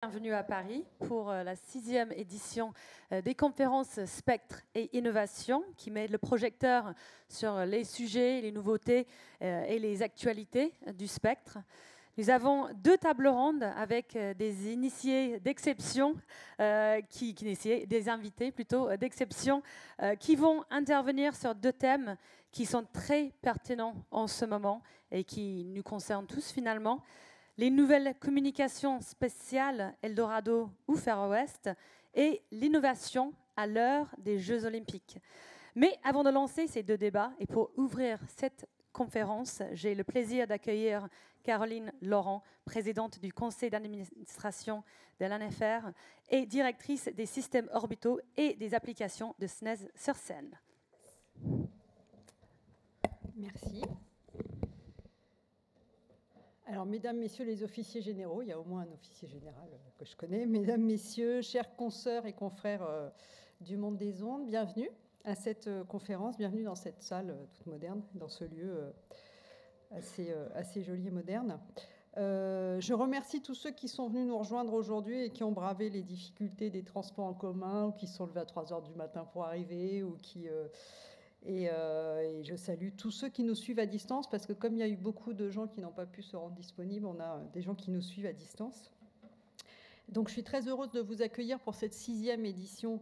Bienvenue à Paris pour la 6e édition des conférences Spectre et Innovation qui met le projecteur sur les sujets, les nouveautés et les actualités du spectre. Nous avons 2 tables rondes avec des initiés d'exception, des invités plutôt d'exception, qui vont intervenir sur 2 thèmes qui sont très pertinents en ce moment et qui nous concernent tous finalement. Les nouvelles communications spatiales Eldorado ou Far West et l'innovation à l'heure des Jeux Olympiques. Mais avant de lancer ces 2 débats et pour ouvrir cette conférence, j'ai le plaisir d'accueillir Caroline Laurent, présidente du conseil d'administration de l'ANFR et directrice des systèmes orbitaux et des applications de SNES sur Seine. Merci. Alors, mesdames, messieurs les officiers généraux, il y a au moins un officier général que je connais, mesdames, messieurs, chers consoeurs et confrères du monde des ondes, bienvenue à cette conférence, bienvenue dans cette salle toute moderne, dans ce lieu assez joli et moderne. Je remercie tous ceux qui sont venus nous rejoindre aujourd'hui et qui ont bravé les difficultés des transports en commun, ou qui sont levés à 3 heures du matin pour arriver, ou qui... Et je salue tous ceux qui nous suivent à distance, parce que comme il y a eu beaucoup de gens qui n'ont pas pu se rendre disponibles, on a des gens qui nous suivent à distance. Donc je suis très heureuse de vous accueillir pour cette 6e édition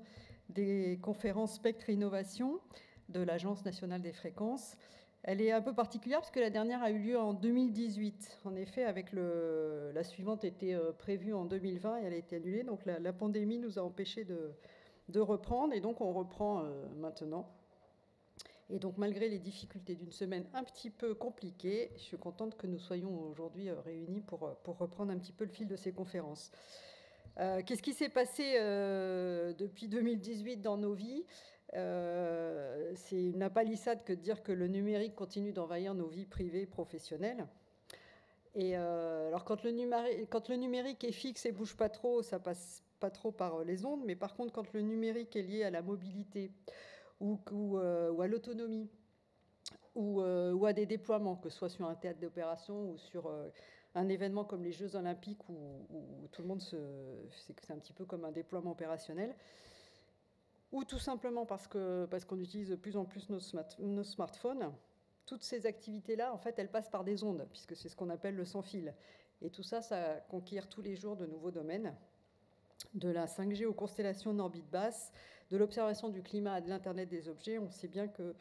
des conférences Spectre et Innovation de l'Agence nationale des fréquences. Elle est un peu particulière parce que la dernière a eu lieu en 2018. En effet, la suivante était prévue en 2020 et elle a été annulée. Donc la pandémie nous a empêchés de reprendre, et donc on reprend maintenant. Et donc, malgré les difficultés d'une semaine un petit peu compliquée, je suis contente que nous soyons aujourd'hui réunis pour reprendre un petit peu le fil de ces conférences. Qu'est-ce qui s'est passé depuis 2018 dans nos vies ? C'est une apalissade que de dire que le numérique continue d'envahir nos vies privées et professionnelles. Et alors, quand le numérique est fixe et bouge pas trop, ça passe pas trop par les ondes. Mais par contre, quand le numérique est lié à la mobilité, ou à l'autonomie, ou à des déploiements, que ce soit sur un théâtre d'opération ou sur un événement comme les Jeux Olympiques, où tout le monde c'est un petit peu comme un déploiement opérationnel, ou tout simplement parce qu'on utilise de plus en plus nos smartphones. Toutes ces activités-là, en fait, elles passent par des ondes, puisque c'est ce qu'on appelle le sans-fil. Et tout ça, ça conquiert tous les jours de nouveaux domaines, de la 5G aux constellations en orbite basse, de l'observation du climat à de l'Internet des objets. On sait bien que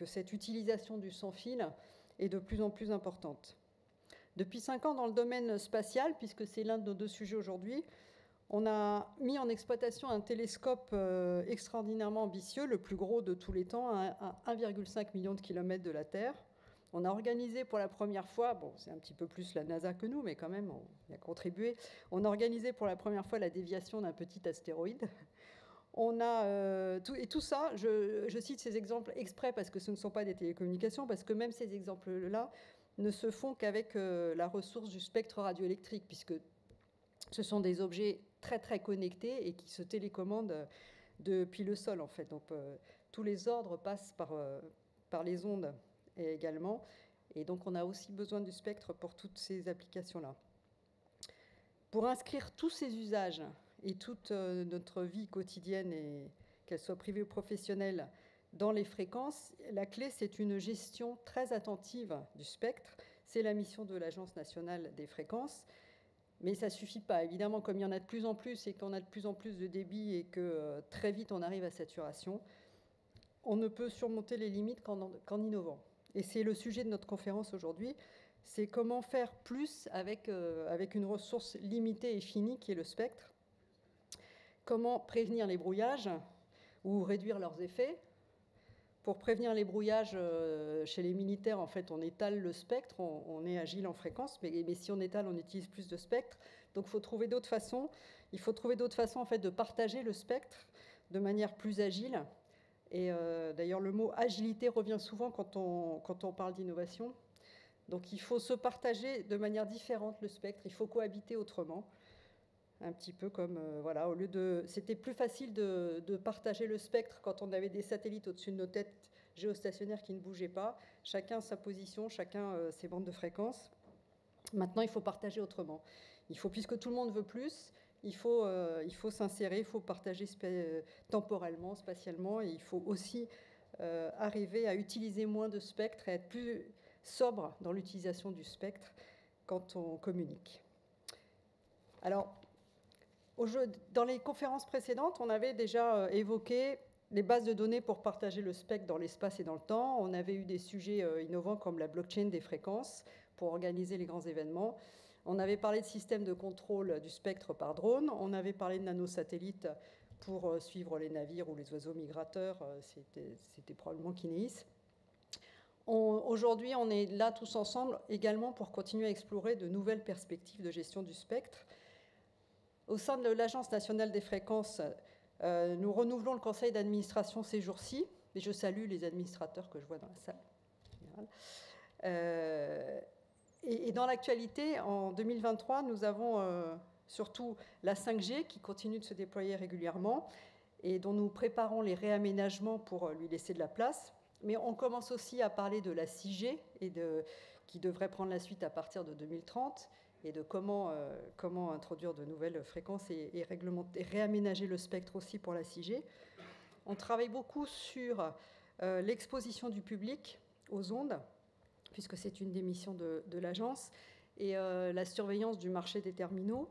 cette utilisation du sans-fil est de plus en plus importante. Depuis 5 ans, dans le domaine spatial, puisque c'est l'un de nos 2 sujets aujourd'hui, on a mis en exploitation un télescope extraordinairement ambitieux, le plus gros de tous les temps, à 1,5 million de kilomètres de la Terre. On a organisé pour la première fois, bon, c'est un petit peu plus la NASA que nous, mais quand même, on y a contribué. On a organisé pour la première fois la déviation d'un petit astéroïde. On a tout ça, je cite ces exemples exprès parce que ce ne sont pas des télécommunications, parce que même ces exemples-là ne se font qu'avec la ressource du spectre radioélectrique, puisque ce sont des objets très très connectés et qui se télécommandent depuis le sol, en fait. Donc tous les ordres passent par les ondes également, et donc on a aussi besoin du spectre pour toutes ces applications-là. Pour inscrire tous ces usages et toute notre vie quotidienne, et qu'elle soit privée ou professionnelle, dans les fréquences, la clé, c'est une gestion très attentive du spectre. C'est la mission de l'Agence nationale des fréquences. Mais ça ne suffit pas. Évidemment, comme il y en a de plus en plus et qu'on a de plus en plus de débit et que très vite on arrive à saturation, on ne peut surmonter les limites qu'en innovant. Et c'est le sujet de notre conférence aujourd'hui. C'est comment faire plus avec une ressource limitée et finie qui est le spectre. Comment prévenir les brouillages ou réduire leurs effets. Pour prévenir les brouillages chez les militaires, en fait, on étale le spectre, on est agile en fréquence, mais si on étale, on utilise plus de spectre. Donc, il faut trouver d'autres façons. Il faut trouver d'autres façons, en fait, de partager le spectre de manière plus agile. Et d'ailleurs, le mot agilité revient souvent quand on parle d'innovation. Donc, il faut se partager de manière différente le spectre. Il faut cohabiter autrement. Un petit peu comme, voilà, c'était plus facile de partager le spectre quand on avait des satellites au-dessus de nos têtes géostationnaires qui ne bougeaient pas, chacun sa position, chacun ses bandes de fréquences. Maintenant, il faut partager autrement. puisque tout le monde veut plus, il faut s'insérer, il faut partager temporellement, spatialement, et il faut aussi arriver à utiliser moins de spectre et être plus sobre dans l'utilisation du spectre quand on communique. Alors, dans les conférences précédentes, on avait déjà évoqué les bases de données pour partager le spectre dans l'espace et dans le temps. On avait eu des sujets innovants comme la blockchain des fréquences pour organiser les grands événements. On avait parlé de systèmes de contrôle du spectre par drone. On avait parlé de nanosatellites pour suivre les navires ou les oiseaux migrateurs. C'était probablement Kinéis. Aujourd'hui, on est là tous ensemble également pour continuer à explorer de nouvelles perspectives de gestion du spectre. Au sein de l'Agence nationale des fréquences, nous renouvelons le conseil d'administration ces jours-ci, et je salue les administrateurs que je vois dans la salle. Et dans l'actualité, en 2023, nous avons surtout la 5G qui continue de se déployer régulièrement et dont nous préparons les réaménagements pour lui laisser de la place. Mais on commence aussi à parler de la 6G qui devrait prendre la suite à partir de 2030 et de comment introduire de nouvelles fréquences et réaménager le spectre aussi pour la 6G. On travaille beaucoup sur l'exposition du public aux ondes, puisque c'est une des missions de l'agence, et la surveillance du marché des terminaux,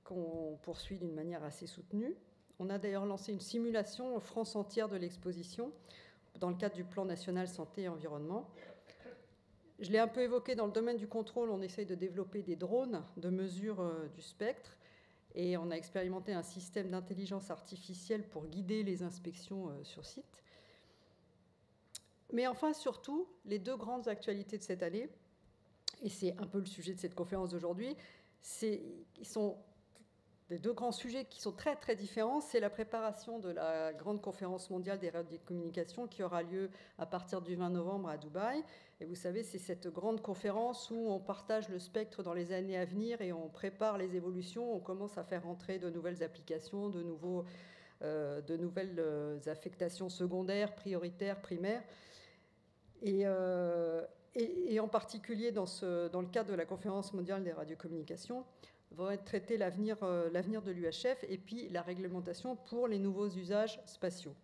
qu'on poursuit d'une manière assez soutenue. On a d'ailleurs lancé une simulation France entière de l'exposition, dans le cadre du plan national santé et environnement. Je l'ai un peu évoqué, dans le domaine du contrôle, on essaye de développer des drones de mesure du spectre, et on a expérimenté un système d'intelligence artificielle pour guider les inspections sur site. Mais enfin, surtout, les deux grandes actualités de cette année, et c'est un peu le sujet de cette conférence d'aujourd'hui, sont les deux grands sujets qui sont très très différents. C'est la préparation de la grande conférence mondiale des radiocommunications qui aura lieu à partir du 20 novembre à Dubaï. Et vous savez, c'est cette grande conférence où on partage le spectre dans les années à venir et on prépare les évolutions. On commence à faire entrer de nouvelles applications, de nouvelles affectations secondaires, prioritaires, primaires. Et en particulier dans le cadre de la conférence mondiale des radiocommunications, va être traité l'avenir de l'UHF et puis la réglementation pour les nouveaux usages spatiaux.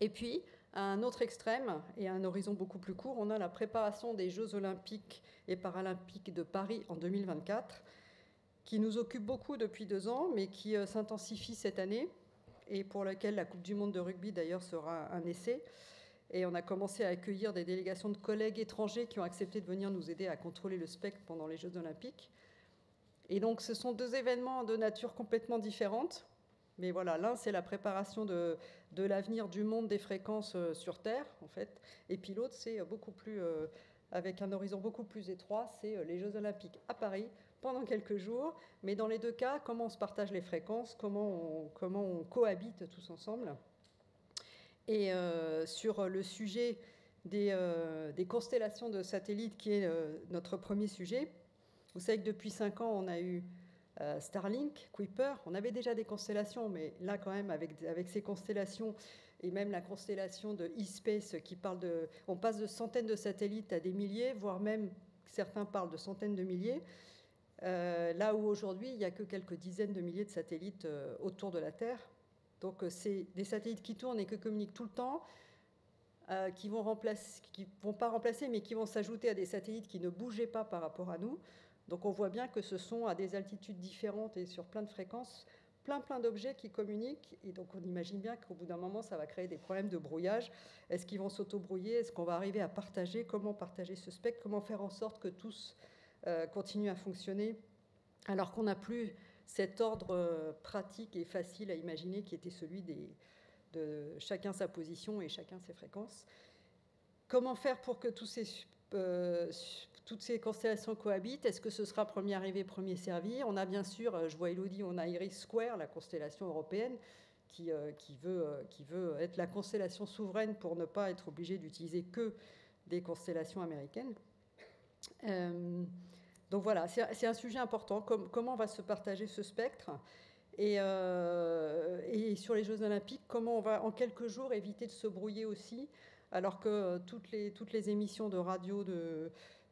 Et puis, à un autre extrême et à un horizon beaucoup plus court, on a la préparation des Jeux olympiques et paralympiques de Paris en 2024, qui nous occupe beaucoup depuis 2 ans, mais qui s'intensifie cette année, et pour laquelle la Coupe du monde de rugby, d'ailleurs, sera un essai. Et on a commencé à accueillir des délégations de collègues étrangers qui ont accepté de venir nous aider à contrôler le spectre pendant les Jeux olympiques. Et donc, ce sont 2 événements de nature complètement différente. Mais voilà, l'un, c'est la préparation de l'avenir du monde des fréquences sur Terre, en fait. Et puis l'autre, c'est beaucoup plus, avec un horizon beaucoup plus étroit, c'est les Jeux olympiques à Paris pendant quelques jours. Mais dans les 2 cas, comment on se partage les fréquences, comment on cohabite tous ensemble. Et sur le sujet des constellations de satellites, qui est notre premier sujet, vous savez que depuis 5 ans, on a eu Starlink, Kuiper. On avait déjà des constellations, mais là, quand même, avec ces constellations, et même la constellation de eSpace qui parle de... On passe de centaines de satellites à des milliers, voire même, certains parlent de centaines de milliers. Là où aujourd'hui, il n'y a que quelques dizaines de milliers de satellites autour de la Terre. Donc, c'est des satellites qui tournent et qui communiquent tout le temps, qui vont pas remplacer, mais qui vont s'ajouter à des satellites qui ne bougeaient pas par rapport à nous. Donc on voit bien que ce sont à des altitudes différentes et sur plein de fréquences, plein d'objets qui communiquent. Et donc on imagine bien qu'au bout d'un moment, ça va créer des problèmes de brouillage. Est-ce qu'ils vont s'auto-brouiller? Est-ce qu'on va arriver à partager? Comment partager ce spectre? Comment faire en sorte que tous continuent à fonctionner alors qu'on n'a plus cet ordre pratique et facile à imaginer qui était celui de chacun sa position et chacun ses fréquences? Comment faire pour que toutes ces constellations cohabitent? Est-ce que ce sera premier arrivé, premier servi? On a bien sûr, je vois Elodie, on a Iris Square, la constellation européenne, qui veut être la constellation souveraine pour ne pas être obligée d'utiliser que des constellations américaines. Donc voilà, c'est un sujet important. Comment va se partager ce spectre? Et sur les Jeux olympiques, comment on va en quelques jours éviter de se brouiller aussi, alors que toutes les émissions de radio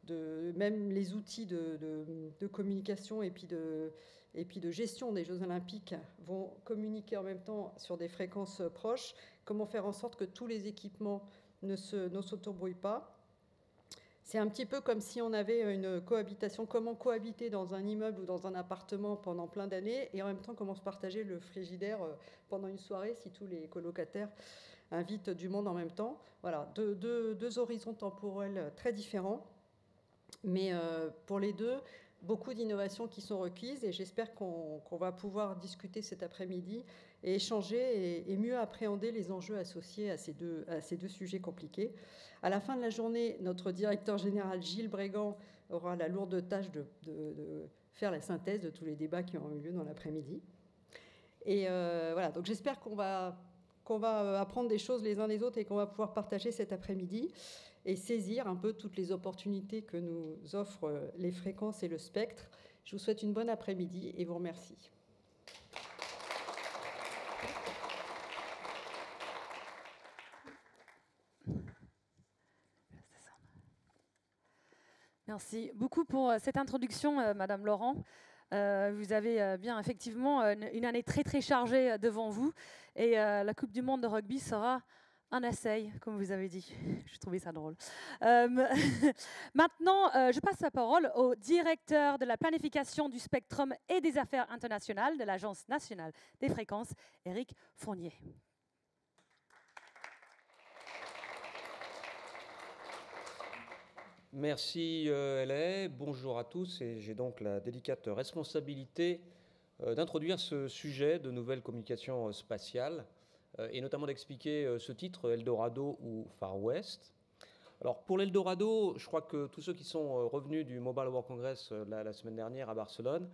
même les outils de communication et puis de gestion des Jeux Olympiques vont communiquer en même temps sur des fréquences proches. Comment faire en sorte que tous les équipements ne s'autobrouillent pas? C'est un petit peu comme si on avait une cohabitation. Comment cohabiter dans un immeuble ou dans un appartement pendant plein d'années et en même temps comment se partager le frigidaire pendant une soirée si tous les colocataires invitent du monde en même temps. Voilà, deux horizons temporels très différents. Mais pour les deux, beaucoup d'innovations qui sont requises et j'espère qu'on va pouvoir discuter cet après-midi et échanger et mieux appréhender les enjeux associés à ces deux sujets compliqués. À la fin de la journée, notre directeur général Gilles Brégan aura la lourde tâche de faire la synthèse de tous les débats qui ont eu lieu dans l'après-midi. Et voilà, donc j'espère qu'on va apprendre des choses les uns des autres et qu'on va pouvoir partager cet après-midi et saisir un peu toutes les opportunités que nous offrent les fréquences et le spectre. Je vous souhaite une bonne après-midi et vous remercie. Merci beaucoup pour cette introduction, Madame Laurent. Vous avez bien effectivement une année très très chargée devant vous et la Coupe du Monde de rugby sera un essai, comme vous avez dit. Je trouvais ça drôle. Maintenant, je passe la parole au directeur de la planification du spectrum et des affaires internationales de l'Agence nationale des fréquences, Éric Fournier. Merci LA, bonjour à tous et j'ai donc la délicate responsabilité d'introduire ce sujet de nouvelles communications spatiales et notamment d'expliquer ce titre, Eldorado ou Far West. Alors pour l'Eldorado, je crois que tous ceux qui sont revenus du Mobile World Congress la semaine dernière à Barcelone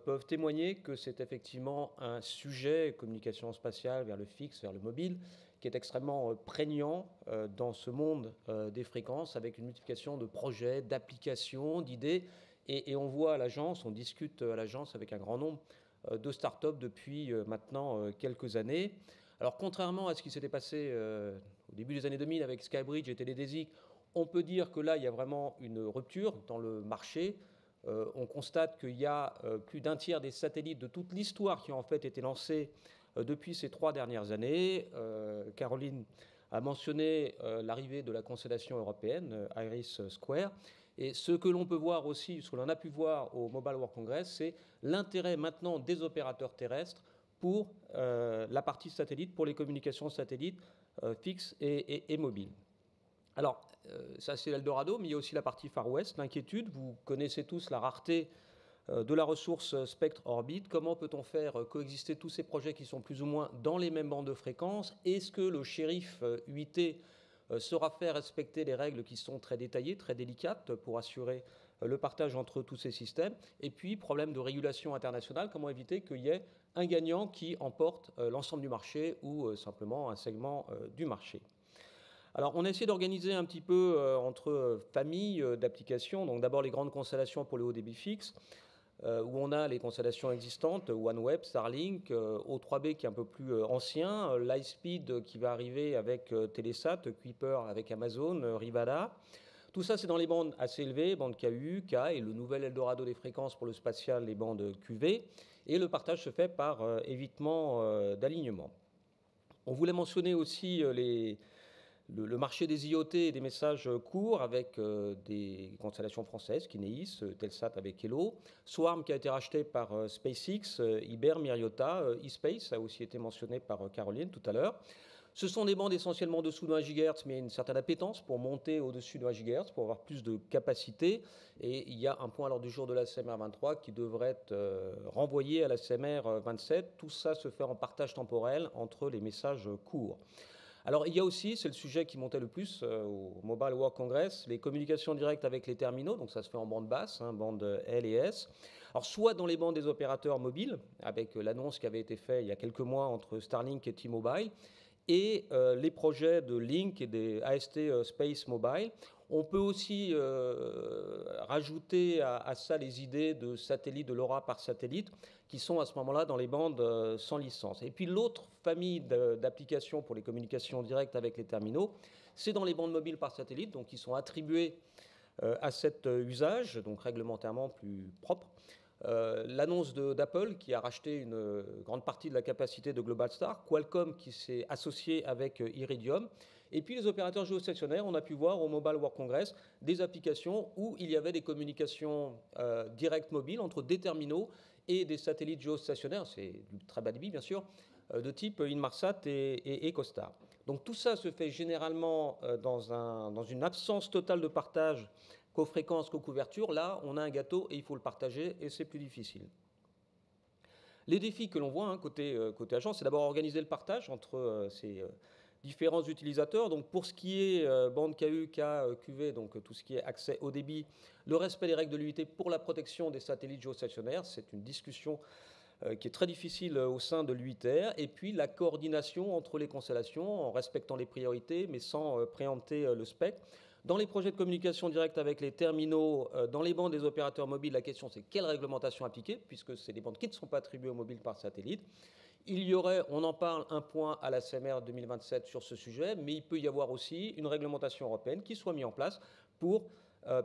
peuvent témoigner que c'est effectivement un sujet, communication spatiale vers le fixe, vers le mobile, qui est extrêmement prégnant dans ce monde des fréquences, avec une multiplication de projets, d'applications, d'idées. Et on voit à l'agence, on discute à l'agence avec un grand nombre de start-up depuis maintenant quelques années. Alors contrairement à ce qui s'était passé au début des années 2000 avec Skybridge et Télédésic, on peut dire que là, il y a vraiment une rupture dans le marché. On constate qu'il y a plus d'un tiers des satellites de toute l'histoire qui ont en fait été lancés depuis ces 3 dernières années. Caroline a mentionné l'arrivée de la constellation européenne, Iris Square. Et ce que l'on peut voir aussi, ce que l'on a pu voir au Mobile World Congress, c'est l'intérêt maintenant des opérateurs terrestres pour la partie satellite, pour les communications satellites fixes et mobiles. Alors, ça c'est l'Eldorado, mais il y a aussi la partie Far West, l'inquiétude. Vous connaissez tous la rareté de la ressource spectre-orbite. Comment peut-on faire coexister tous ces projets qui sont plus ou moins dans les mêmes bandes de fréquences? Est-ce que le shérif UIT saura faire respecter les règles qui sont très détaillées, très délicates pour assurer le partage entre tous ces systèmes? Et puis, problème de régulation internationale, comment éviter qu'il y ait un gagnant qui emporte l'ensemble du marché ou simplement un segment du marché? Alors, on a essayé d'organiser un petit peu entre familles d'applications. Donc, d'abord les grandes constellations pour le haut débit fixe, où on a les constellations existantes, OneWeb, Starlink, O3B qui est un peu plus ancien, Lightspeed qui va arriver avec Telesat, Kuiper avec Amazon, Rivada. Tout ça, c'est dans les bandes assez élevées, bandes KU, K, et le nouvel Eldorado des fréquences pour le spatial, les bandes QV. Et le partage se fait par évitement d'alignement. On voulait mentionner aussi le marché des IoT et des messages courts avec des constellations françaises, Kineis, Telsat avec Hello, Swarm qui a été racheté par SpaceX, Iber, Myriota, eSpace a aussi été mentionné par Caroline tout à l'heure. Ce sont des bandes essentiellement dessous de 1 GHz, mais une certaine appétence pour monter au-dessus de 1 GHz, pour avoir plus de capacité. Et il y a un point à l'ordre du jour de la CMR 23 qui devrait être renvoyé à la CMR 27. Tout ça se fait en partage temporel entre les messages courts. Alors, il y a aussi, c'est le sujet qui montait le plus au Mobile World Congress, les communications directes avec les terminaux. Donc, ça se fait en bande basse, bande L et S. Alors, soit dans les bandes des opérateurs mobiles, avec l'annonce qui avait été faite il y a quelques mois entre Starlink et T-Mobile, et les projets de Link et des AST Space Mobile. On peut aussi rajouter à ça les idées de satellites, de LoRa par satellite, qui sont à ce moment-là dans les bandes sans licence. Et puis l'autre famille d'applications pour les communications directes avec les terminaux, c'est dans les bandes mobiles par satellite, donc qui sont attribuées à cet usage, donc réglementairement plus propre. L'annonce d'Apple qui a racheté une grande partie de la capacité de Globalstar, Qualcomm qui s'est associé avec Iridium, et puis les opérateurs géostationnaires. On a pu voir au Mobile World Congress des applications où il y avait des communications directes mobiles entre des terminaux et des satellites géostationnaires, c'est du très bas débit bien sûr, de type Inmarsat et EchoStar. Donc tout ça se fait généralement dans une absence totale de partage qu'aux fréquences, qu'aux couvertures. Là, on a un gâteau et il faut le partager et c'est plus difficile. Les défis que l'on voit côté agence, c'est d'abord organiser le partage entre ces différents utilisateurs. Donc pour ce qui est bande KU, QV, donc tout ce qui est accès au débit, le respect des règles de l'UIT pour la protection des satellites géostationnaires, c'est une discussion qui est très difficile au sein de l'UITR, et puis la coordination entre les constellations en respectant les priorités mais sans préempter le spectre. Dans les projets de communication directe avec les terminaux, dans les bandes des opérateurs mobiles, la question c'est quelle réglementation appliquer, puisque c'est des bandes qui ne sont pas attribuées aux mobiles par satellite. Il y aurait, on en parle, un point à la CMR 2027 sur ce sujet, mais il peut y avoir aussi une réglementation européenne qui soit mise en place pour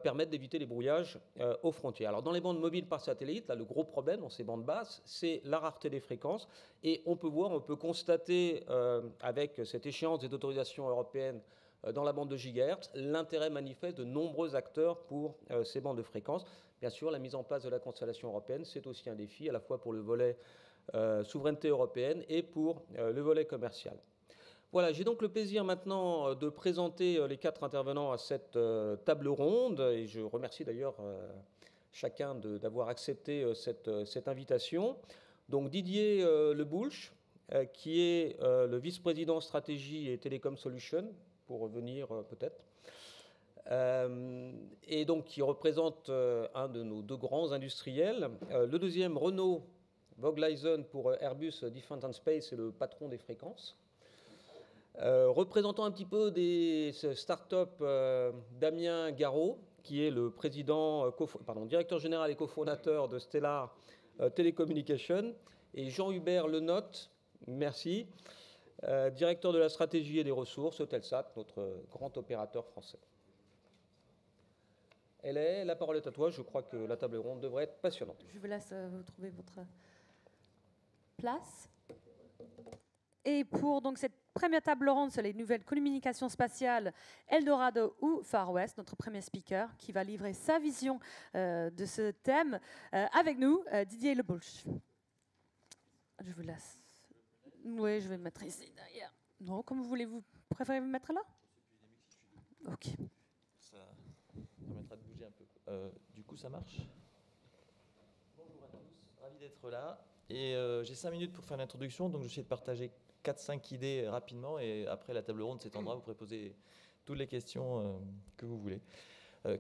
permettre d'éviter les brouillages aux frontières. Alors dans les bandes mobiles par satellite, là, le gros problème dans ces bandes basses, c'est la rareté des fréquences. Et on peut constater avec cette échéance des autorisations européennes dans la bande de gigahertz, l'intérêt manifeste de nombreux acteurs pour ces bandes de fréquences. Bien sûr, la mise en place de la constellation européenne, c'est aussi un défi, à la fois pour le volet souveraineté européenne et pour le volet commercial. Voilà, j'ai donc le plaisir maintenant de présenter les 4 intervenants à cette table ronde, et je remercie d'ailleurs chacun d'avoir accepté cette invitation. Donc Didier Leboulch, qui est le vice-président stratégie et Télécom Solutions, pour revenir peut-être, et donc qui représente un de nos 2 grands industriels. Le deuxième, Renaud Vogleisen, pour Airbus Defence and Space, c'est le patron des fréquences. Représentant un petit peu des start-up, Damien Garot, qui est le directeur général et cofondateur de Stellar Telecommunications, et Jean-Hubert Lenotte, merci, directeur de la stratégie et des ressources, Eutelsat, notre grand opérateur français. La parole est à toi. Je crois que la table ronde devrait être passionnante. Je vous laisse vous trouver votre place. Et pour donc cette première table ronde sur les nouvelles communications spatiales, Eldorado ou Far West, notre premier speaker qui va livrer sa vision de ce thème. Avec nous, Didier Leboulch. Je vous laisse. Oui, je vais me mettre ici derrière. Non, comme vous voulez, vous préférez vous mettre là? Ok. Ça permettra de bouger un peu. Du coup, ça marche? Bonjour à tous, ravi d'être là. Et j'ai 5 minutes pour faire l'introduction, donc je vais essayer de partager 4-5 idées rapidement, et après la table ronde s'étendra, vous pourrez poser toutes les questions que vous voulez.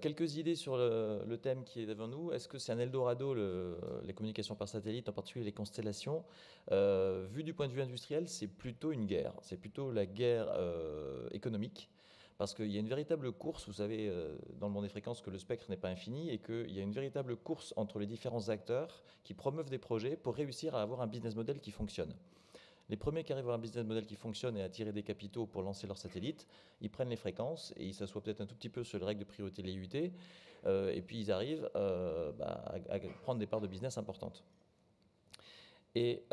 Quelques idées sur le thème qui est devant nous. Est-ce que c'est un Eldorado, les communications par satellite, en particulier les constellations? Vu du point de vue industriel, c'est plutôt une guerre. C'est plutôt la guerre économique, parce qu'il y a une véritable course, vous savez, dans le monde des fréquences, que le spectre n'est pas infini, et qu'il y a une véritable course entre les différents acteurs qui promeuvent des projets pour réussir à avoir un business model qui fonctionne. Les premiers qui arrivent à un business model qui fonctionne et à attirer des capitaux pour lancer leurs satellites, ils prennent les fréquences et ils s'assoient peut-être un tout petit peu sur les règles de priorité, les UT, et puis ils arrivent à prendre des parts de business importantes. Et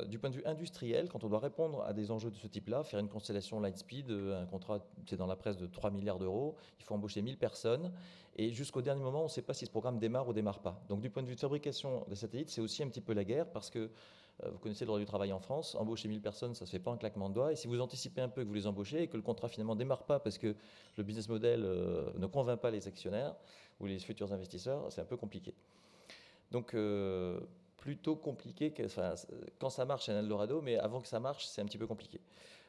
du point de vue industriel, quand on doit répondre à des enjeux de ce type-là, faire une constellation Lightspeed, un contrat, c'est dans la presse, de 3 milliards d'euros, il faut embaucher 1000 personnes, et jusqu'au dernier moment, on ne sait pas si ce programme démarre ou démarre pas. Donc du point de vue de fabrication des satellites, c'est aussi un petit peu la guerre, parce que vous connaissez le droit du travail en France, embaucher 1000 personnes, ça ne se fait pas un claquement de doigts, et si vous anticipez un peu que vous les embauchez et que le contrat finalement ne démarre pas parce que le business model ne convainc pas les actionnaires ou les futurs investisseurs, c'est un peu compliqué. Donc plutôt compliqué, quand ça marche, c'est un Eldorado, mais avant que ça marche, c'est un petit peu compliqué.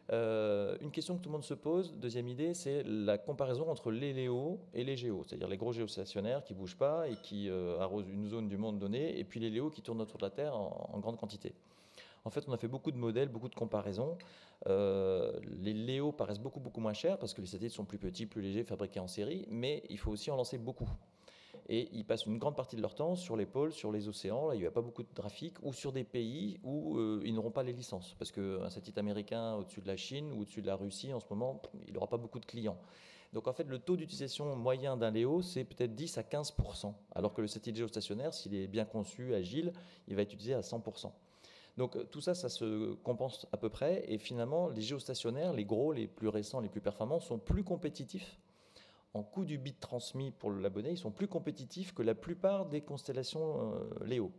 Une question que tout le monde se pose, deuxième idée, c'est la comparaison entre les LEO et les GEO, c'est-à-dire les gros géostationnaires qui ne bougent pas et qui arrosent une zone du monde donnée, et puis les LEO qui tournent autour de la Terre en grande quantité. En fait, on a fait beaucoup de modèles, beaucoup de comparaisons. Les LEO paraissent beaucoup moins chers parce que les satellites sont plus petits, plus légers, fabriqués en série, mais il faut aussi en lancer beaucoup. Et ils passent une grande partie de leur temps sur les pôles, sur les océans, là il n'y a pas beaucoup de trafic, ou sur des pays où ils n'auront pas les licences. Parce qu'un satellite américain au-dessus de la Chine ou au-dessus de la Russie, en ce moment, il n'aura pas beaucoup de clients. Donc en fait, le taux d'utilisation moyen d'un Léo, c'est peut-être 10 à 15%, alors que le satellite géostationnaire, s'il est bien conçu, agile, il va être utilisé à 100%. Donc tout ça, ça se compense à peu près, et finalement, les géostationnaires, les gros, les plus récents, les plus performants, sont plus compétitifs en coût du bit transmis pour l'abonné, ils sont plus compétitifs que la plupart des constellations Léo.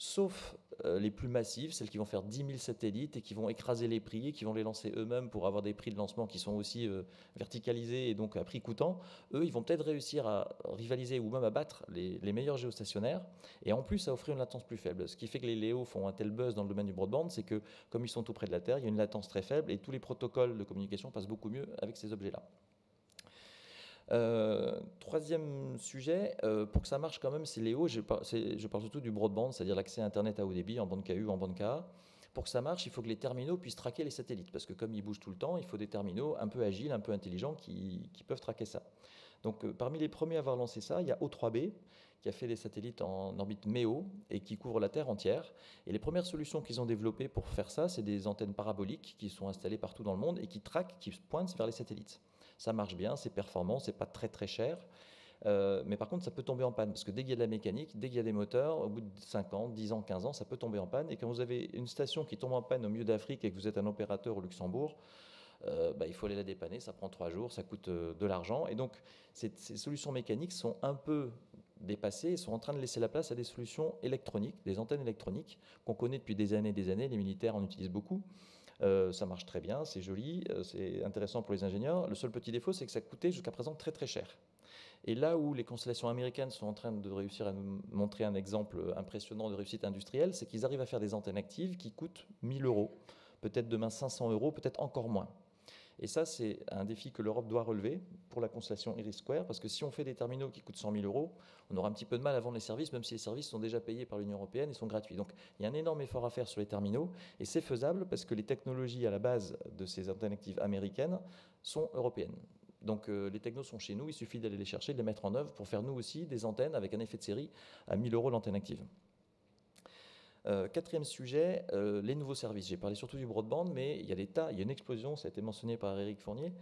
Sauf les plus massives, celles qui vont faire 10 000 satellites et qui vont écraser les prix et qui vont les lancer eux-mêmes pour avoir des prix de lancement qui sont aussi verticalisés et donc à prix coûtant. Eux, ils vont peut-être réussir à rivaliser ou même à battre les meilleurs géostationnaires et en plus à offrir une latence plus faible. Ce qui fait que les Léo font un tel buzz dans le domaine du broadband, c'est que comme ils sont tout près de la Terre, il y a une latence très faible et tous les protocoles de communication passent beaucoup mieux avec ces objets-là. Troisième sujet, pour que ça marche quand même, c'est Léo, je parle surtout du broadband, c'est-à-dire l'accès à Internet à haut débit, en bande KU ou en bande KA. Pour que ça marche, il faut que les terminaux puissent traquer les satellites, parce que comme ils bougent tout le temps, il faut des terminaux un peu agiles, un peu intelligents qui peuvent traquer ça. Donc parmi les premiers à avoir lancé ça, il y a O3B, qui a fait des satellites en orbite MEO et qui couvre la Terre entière. Et les premières solutions qu'ils ont développées pour faire ça, c'est des antennes paraboliques qui sont installées partout dans le monde et qui traquent, qui pointent vers les satellites. Ça marche bien, c'est performant, c'est pas très très cher. Mais par contre, ça peut tomber en panne, parce que dès qu'il y a de la mécanique, dès qu'il y a des moteurs, au bout de 5 ans, 10 ans, 15 ans, ça peut tomber en panne. Et quand vous avez une station qui tombe en panne au milieu d'Afrique et que vous êtes un opérateur au Luxembourg, il faut aller la dépanner, ça prend 3 jours, ça coûte de l'argent. Et donc, ces solutions mécaniques sont un peu dépassées et sont en train de laisser la place à des solutions électroniques, des antennes électroniques qu'on connaît depuis des années et des années. Les militaires en utilisent beaucoup. Ça marche très bien, c'est joli, c'est intéressant pour les ingénieurs. Le seul petit défaut, c'est que ça coûtait jusqu'à présent très très cher. Et là où les constellations américaines sont en train de réussir à nous montrer un exemple impressionnant de réussite industrielle, c'est qu'ils arrivent à faire des antennes actives qui coûtent 1 000 €, peut-être demain 500 €, peut-être encore moins. Et ça, c'est un défi que l'Europe doit relever pour la constellation Iris², parce que si on fait des terminaux qui coûtent 100 000 €, on aura un petit peu de mal à vendre les services, même si les services sont déjà payés par l'Union européenne et sont gratuits. Donc il y a un énorme effort à faire sur les terminaux, et c'est faisable parce que les technologies à la base de ces antennes actives américaines sont européennes. Donc les technos sont chez nous, il suffit d'aller les chercher, de les mettre en œuvre pour faire nous aussi des antennes avec un effet de série à 1 000 € l'antenne active. Quatrième sujet, les nouveaux services. J'ai parlé surtout du broadband, mais il y a une explosion, ça a été mentionné par Eric Fournier,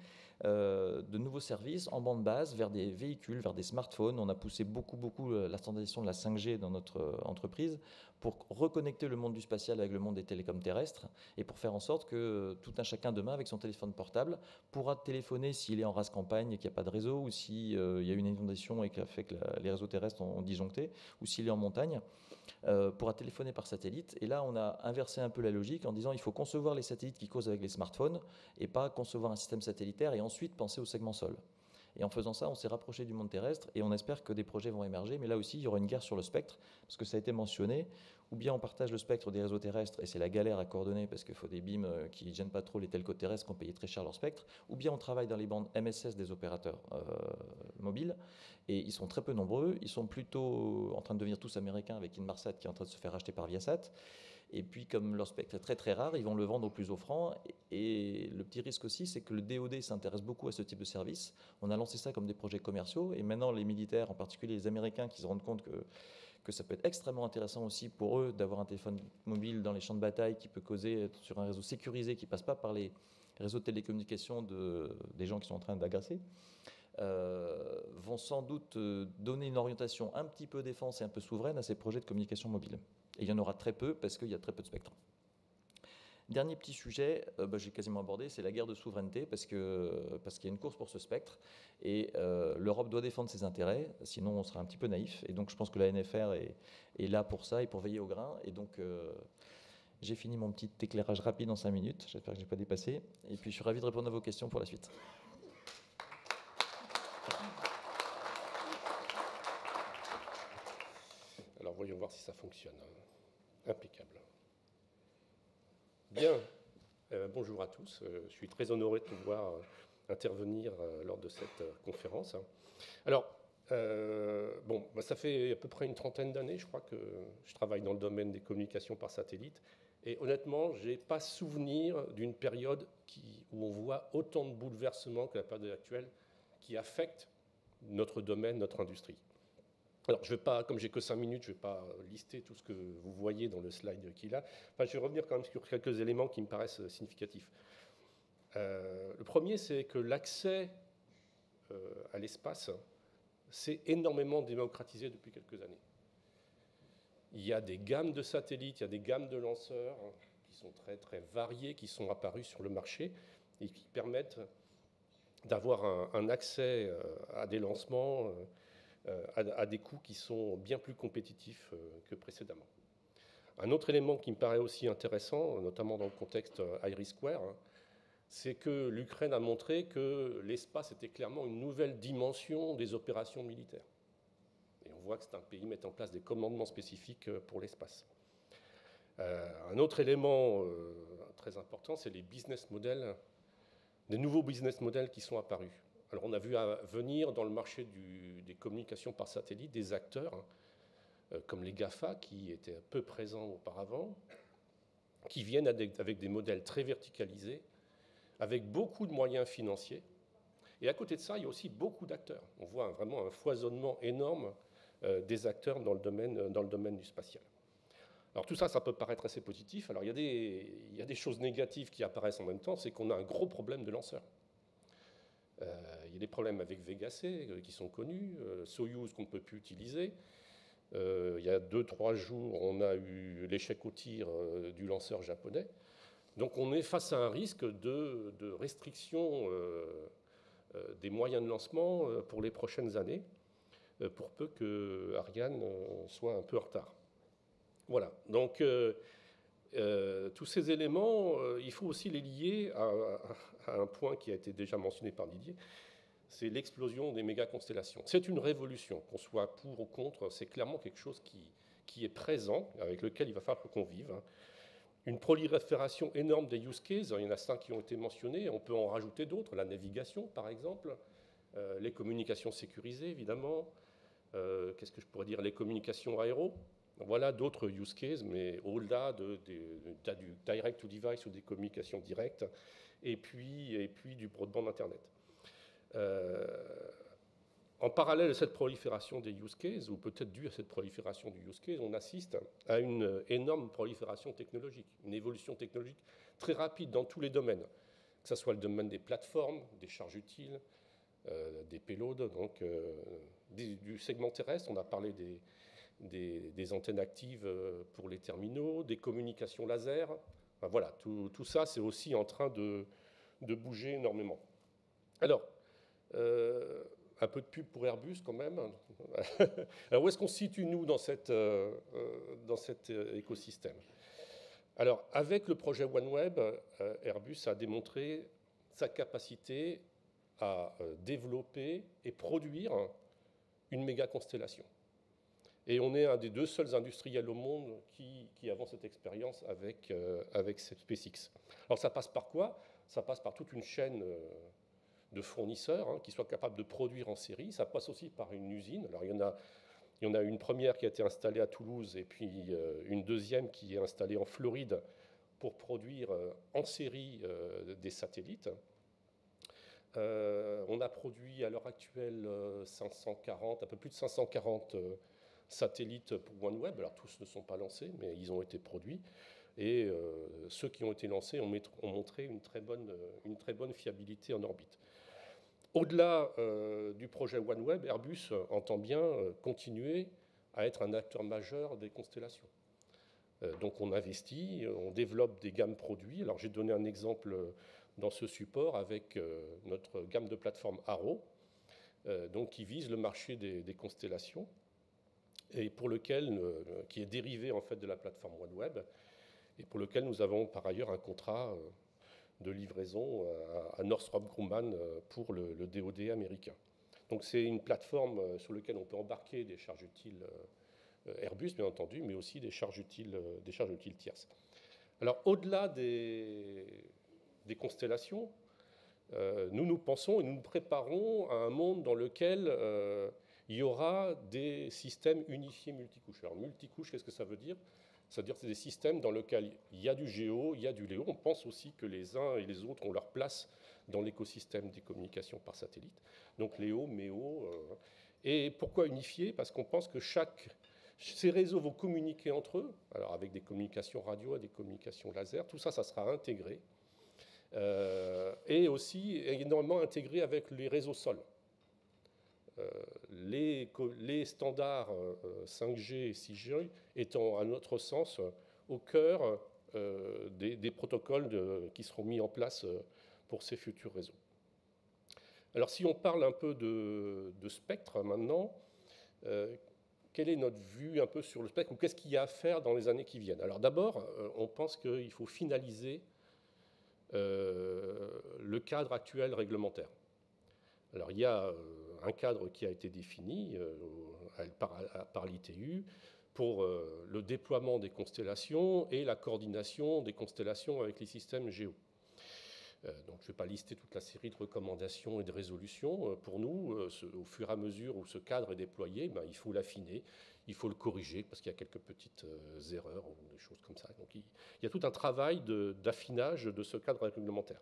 de nouveaux services en bande basse vers des véhicules, vers des smartphones. On a poussé beaucoup la standardisation de la 5G dans notre entreprise pour reconnecter le monde du spatial avec le monde des télécoms terrestres et pour faire en sorte que tout un chacun demain, avec son téléphone portable, pourra téléphoner s'il est en rase campagne et qu'il n'y a pas de réseau, ou s'il y a une inondation et que fait que les réseaux terrestres ont disjoncté, ou s'il est en montagne. Pourra téléphoner par satellite. Et là, on a inversé un peu la logique en disant il faut concevoir les satellites qui causent avec les smartphones et pas concevoir un système satellitaire et ensuite penser au segment sol. Et en faisant ça, on s'est rapproché du monde terrestre et on espère que des projets vont émerger. Mais là aussi, il y aura une guerre sur le spectre, parce que ça a été mentionné. Ou bien on partage le spectre des réseaux terrestres et c'est la galère à coordonner parce qu'il faut des beams qui ne gênent pas trop les telcos terrestres qui ont payé très cher leur spectre. Ou bien on travaille dans les bandes MSS des opérateurs mobiles et ils sont très peu nombreux. Ils sont plutôt en train de devenir tous américains avec Inmarsat qui est en train de se faire racheter par Viasat. Et puis, comme leur spectre est très très rare, ils vont le vendre au plus offrant. Et le petit risque aussi, c'est que le DoD s'intéresse beaucoup à ce type de service. On a lancé ça comme des projets commerciaux. Et maintenant, les militaires, en particulier les Américains, qui se rendent compte que ça peut être extrêmement intéressant aussi pour eux d'avoir un téléphone mobile dans les champs de bataille qui peut causer sur un réseau sécurisé qui ne passe pas par les réseaux de télécommunications des gens qui sont en train d'agresser. Vont sans doute donner une orientation un petit peu défense et un peu souveraine à ces projets de communication mobile. Et il y en aura très peu parce qu'il y a très peu de spectre. Dernier petit sujet, j'ai quasiment abordé, c'est la guerre de souveraineté parce qu'il y a une course pour ce spectre et l'Europe doit défendre ses intérêts, sinon on sera un petit peu naïf. Et donc je pense que la NFR est là pour ça et pour veiller au grain. Et donc j'ai fini mon petit éclairage rapide en 5 minutes, j'espère que je n'ai pas dépassé. Et puis je suis ravi de répondre à vos questions pour la suite. Alors voyons voir si ça fonctionne. Impeccable. Bien, bonjour à tous. Je suis très honoré de pouvoir intervenir lors de cette conférence. Alors, ça fait à peu près une trentaine d'années, je crois, que je travaille dans le domaine des communications par satellite. Et honnêtement, je n'ai pas souvenir d'une période où on voit autant de bouleversements que la période actuelle qui affectent notre domaine, notre industrie. Alors, je ne vais pas, comme j'ai que 5 minutes, je ne vais pas lister tout ce que vous voyez dans le slide qu'il a. Enfin, je vais revenir quand même sur quelques éléments qui me paraissent significatifs. Le premier, c'est que l'accès à l'espace s'est énormément démocratisé depuis quelques années. Il y a des gammes de satellites, il y a des gammes de lanceurs qui sont très, très variés, qui sont apparus sur le marché et qui permettent d'avoir un accès à des lancements, à des coûts qui sont bien plus compétitifs que précédemment. Un autre élément qui me paraît aussi intéressant, notamment dans le contexte IRIS², c'est que l'Ukraine a montré que l'espace était clairement une nouvelle dimension des opérations militaires. Et on voit que c'est un pays qui met en place des commandements spécifiques pour l'espace. Un autre élément très important, c'est les business models, des nouveaux business models qui sont apparus. Alors on a vu venir dans le marché des communications par satellite des acteurs comme les GAFA, qui étaient peu présents auparavant, qui viennent avec des modèles très verticalisés, avec beaucoup de moyens financiers. Et à côté de ça, il y a aussi beaucoup d'acteurs. On voit vraiment un foisonnement énorme des acteurs dans le domaine du spatial. Alors tout ça, ça peut paraître assez positif. Alors il y a des choses négatives qui apparaissent en même temps, c'est qu'on a un gros problème de lanceurs. Il y a des problèmes avec Vega C qui sont connus, Soyuz qu'on ne peut plus utiliser. Il y a 2-3 jours, on a eu l'échec au tir du lanceur japonais. Donc on est face à un risque de restriction des moyens de lancement pour les prochaines années, pour peu que Ariane soit un peu en retard. Voilà, donc tous ces éléments, il faut aussi les lier à un point qui a été déjà mentionné par Didier, c'est l'explosion des méga-constellations. C'est une révolution, qu'on soit pour ou contre, c'est clairement quelque chose qui est présent, avec lequel il va falloir qu'on vive. Une prolifération énorme des use cases, il y en a 5 qui ont été mentionnés, on peut en rajouter d'autres, la navigation par exemple, les communications sécurisées évidemment, qu'est-ce que je pourrais dire, les communications aéro. Voilà d'autres use cases, mais au-delà du direct to device ou des communications directes, et puis du broadband Internet. En parallèle de cette prolifération des use cases, ou peut-être dû à cette prolifération du use case, on assiste à une énorme prolifération technologique, une évolution technologique très rapide dans tous les domaines, que ce soit le domaine des plateformes, des charges utiles, des payloads, donc du segment terrestre, on a parlé des antennes actives pour les terminaux, des communications laser. Enfin, voilà, tout ça, c'est aussi en train de bouger énormément. Alors, un peu de pub pour Airbus quand même. Alors, où est-ce qu'on se situe, nous, dans cet écosystème? Alors, avec le projet OneWeb, Airbus a démontré sa capacité à développer et produire une méga constellation. Et on est un des 2 seuls industriels au monde qui avons cette expérience avec SpaceX. Alors ça passe par quoi? Ça passe par toute une chaîne de fournisseurs qui soient capables de produire en série. Ça passe aussi par une usine. Alors il y en a une première qui a été installée à Toulouse et puis une deuxième qui est installée en Floride pour produire en série des satellites. On a produit à l'heure actuelle 540, un peu plus de 540 satellites pour OneWeb. Alors tous ne sont pas lancés, mais ils ont été produits. Et ceux qui ont été lancés ont montré une très bonne fiabilité en orbite. Au-delà du projet OneWeb, Airbus entend bien continuer à être un acteur majeur des constellations. Donc on investit, on développe des gammes produits. Alors j'ai donné un exemple dans ce support avec notre gamme de plateforme Arrow, donc qui vise le marché des constellations et pour lequel, qui est dérivé en fait de la plateforme OneWeb et pour lequel nous avons par ailleurs un contrat de livraison à Northrop Grumman pour le DoD américain. Donc c'est une plateforme sur laquelle on peut embarquer des charges utiles Airbus, bien entendu, mais aussi des charges utiles tierces. Alors au-delà des constellations, nous pensons et nous nous préparons à un monde dans lequel il y aura des systèmes unifiés multicouches. Alors multicouche, qu'est-ce que ça veut dire? Ça veut dire que c'est des systèmes dans lesquels il y a du géo, il y a du léo. On pense aussi que les uns et les autres ont leur place dans l'écosystème des communications par satellite. Donc léo, méo. Et pourquoi unifier? Parce qu'on pense que ces réseaux vont communiquer entre eux, alors avec des communications radio et des communications laser. Tout ça, ça sera intégré. Et aussi énormément intégré avec les réseaux sol. les standards 5G et 6G étant, à notre sens, au cœur des protocoles qui seront mis en place pour ces futurs réseaux. Alors si on parle un peu de spectre maintenant, quelle est notre vue un peu sur le spectre, ou qu'est-ce qu'il y a à faire dans les années qui viennent? Alors d'abord, on pense qu'il faut finaliser le cadre actuel réglementaire. Alors il y a un cadre qui a été défini par l'ITU pour le déploiement des constellations et la coordination des constellations avec les systèmes géo. Donc je ne vais pas lister toute la série de recommandations et de résolutions. Pour nous, au fur et à mesure où ce cadre est déployé, il faut l'affiner, il faut le corriger parce qu'il y a quelques petites erreurs ou des choses comme ça. Donc il y a tout un travail d'affinage de ce cadre réglementaire.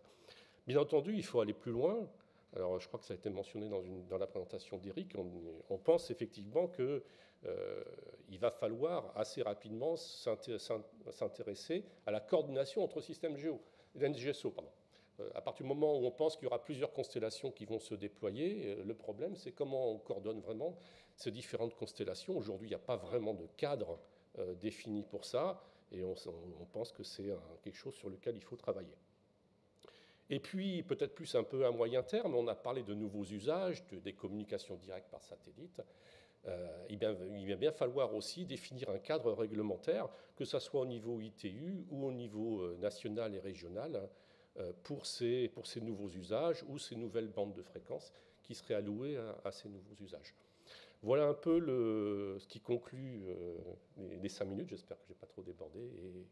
Bien entendu, il faut aller plus loin. Alors je crois que ça a été mentionné dans la présentation d'Éric. On pense effectivement qu'il va falloir assez rapidement s'intéresser à la coordination entre systèmes NGSO, pardon. À partir du moment où on pense qu'il y aura plusieurs constellations qui vont se déployer, le problème, c'est comment on coordonne vraiment ces différentes constellations. Aujourd'hui, il n'y a pas vraiment de cadre défini pour ça, et on pense que c'est quelque chose sur lequel il faut travailler. Et puis, peut-être plus un peu à moyen terme, on a parlé de nouveaux usages, des communications directes par satellite. Il va bien falloir aussi définir un cadre réglementaire, que ce soit au niveau ITU ou au niveau national et régional, pour ces nouveaux usages ou ces nouvelles bandes de fréquences qui seraient allouées à ces nouveaux usages. Voilà un peu ce qui conclut les 5 minutes. J'espère que je n'ai pas trop débordé et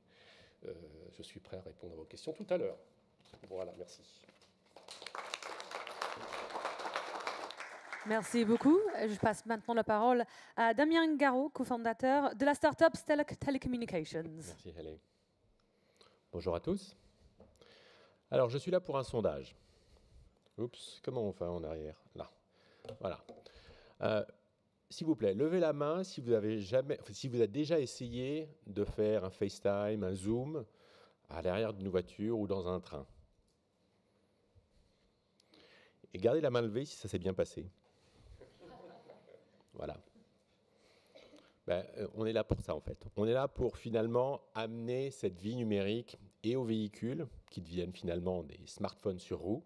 je suis prêt à répondre à vos questions tout à l'heure. Voilà, merci. Merci beaucoup. Je passe maintenant la parole à Damien Garot, cofondateur de la start-up Stellar Telecommunications. Merci Hélène. Bonjour à tous. Alors, je suis là pour un sondage. Oups, comment on fait en arrière? Là. Voilà. S'il vous plaît, levez la main si vous avez déjà essayé de faire un FaceTime, un Zoom à l'arrière d'une voiture ou dans un train. Et gardez la main levée si ça s'est bien passé. Voilà. On est là pour ça, en fait. On est là pour finalement amener cette vie numérique et aux véhicules, qui deviennent finalement des smartphones sur roues,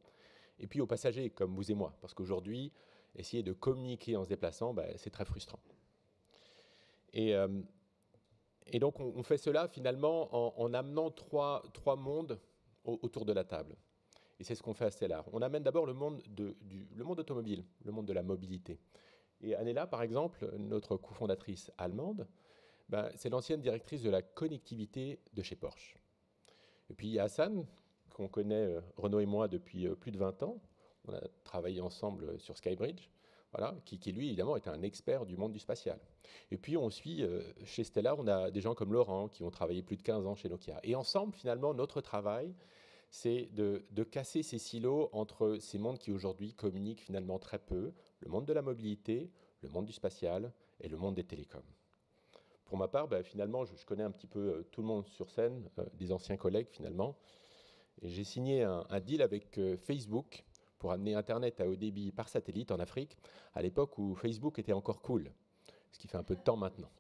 et puis aux passagers, comme vous et moi. Parce qu'aujourd'hui, essayer de communiquer en se déplaçant, c'est très frustrant. Et donc, on fait cela finalement en amenant trois mondes autour de la table. Et c'est ce qu'on fait à Stellar. On amène d'abord le monde automobile, le monde de la mobilité. Et Annela, par exemple, notre cofondatrice allemande, c'est l'ancienne directrice de la connectivité de chez Porsche. Et puis il y a Hassan, qu'on connaît, Renaud et moi, depuis plus de 20 ans. On a travaillé ensemble sur Skybridge, voilà, qui lui, évidemment, est un expert du monde du spatial. Et puis on suit, chez Stellar, on a des gens comme Laurent, qui ont travaillé plus de 15 ans chez Nokia. Et ensemble, finalement, notre travail, c'est de casser ces silos entre ces mondes qui aujourd'hui communiquent finalement très peu, le monde de la mobilité, le monde du spatial et le monde des télécoms. Pour ma part, finalement, je connais un petit peu tout le monde sur scène, des anciens collègues finalement, et j'ai signé un deal avec Facebook pour amener Internet à haut débit par satellite en Afrique, à l'époque où Facebook était encore cool, ce qui fait un peu de temps maintenant.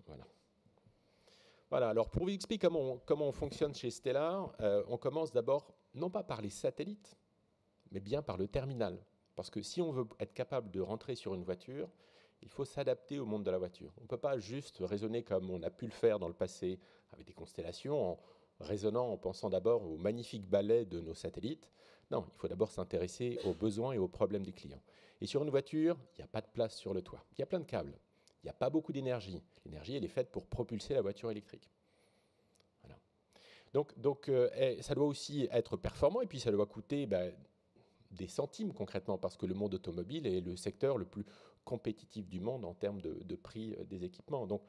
Voilà, alors pour vous expliquer comment on fonctionne chez Stellar, on commence d'abord, non pas par les satellites, mais bien par le terminal. Parce que si on veut être capable de rentrer sur une voiture, il faut s'adapter au monde de la voiture. On ne peut pas juste raisonner comme on a pu le faire dans le passé avec des constellations, en raisonnant, en pensant d'abord au magnifique balai de nos satellites. Non, il faut d'abord s'intéresser aux besoins et aux problèmes des clients. Et sur une voiture, il n'y a pas de place sur le toit. Il y a plein de câbles. Il n'y a pas beaucoup d'énergie. L'énergie, elle est faite pour propulser la voiture électrique. Voilà. Donc ça doit aussi être performant et puis ça doit coûter des centimes concrètement, parce que le monde automobile est le secteur le plus compétitif du monde en termes de prix des équipements. Donc,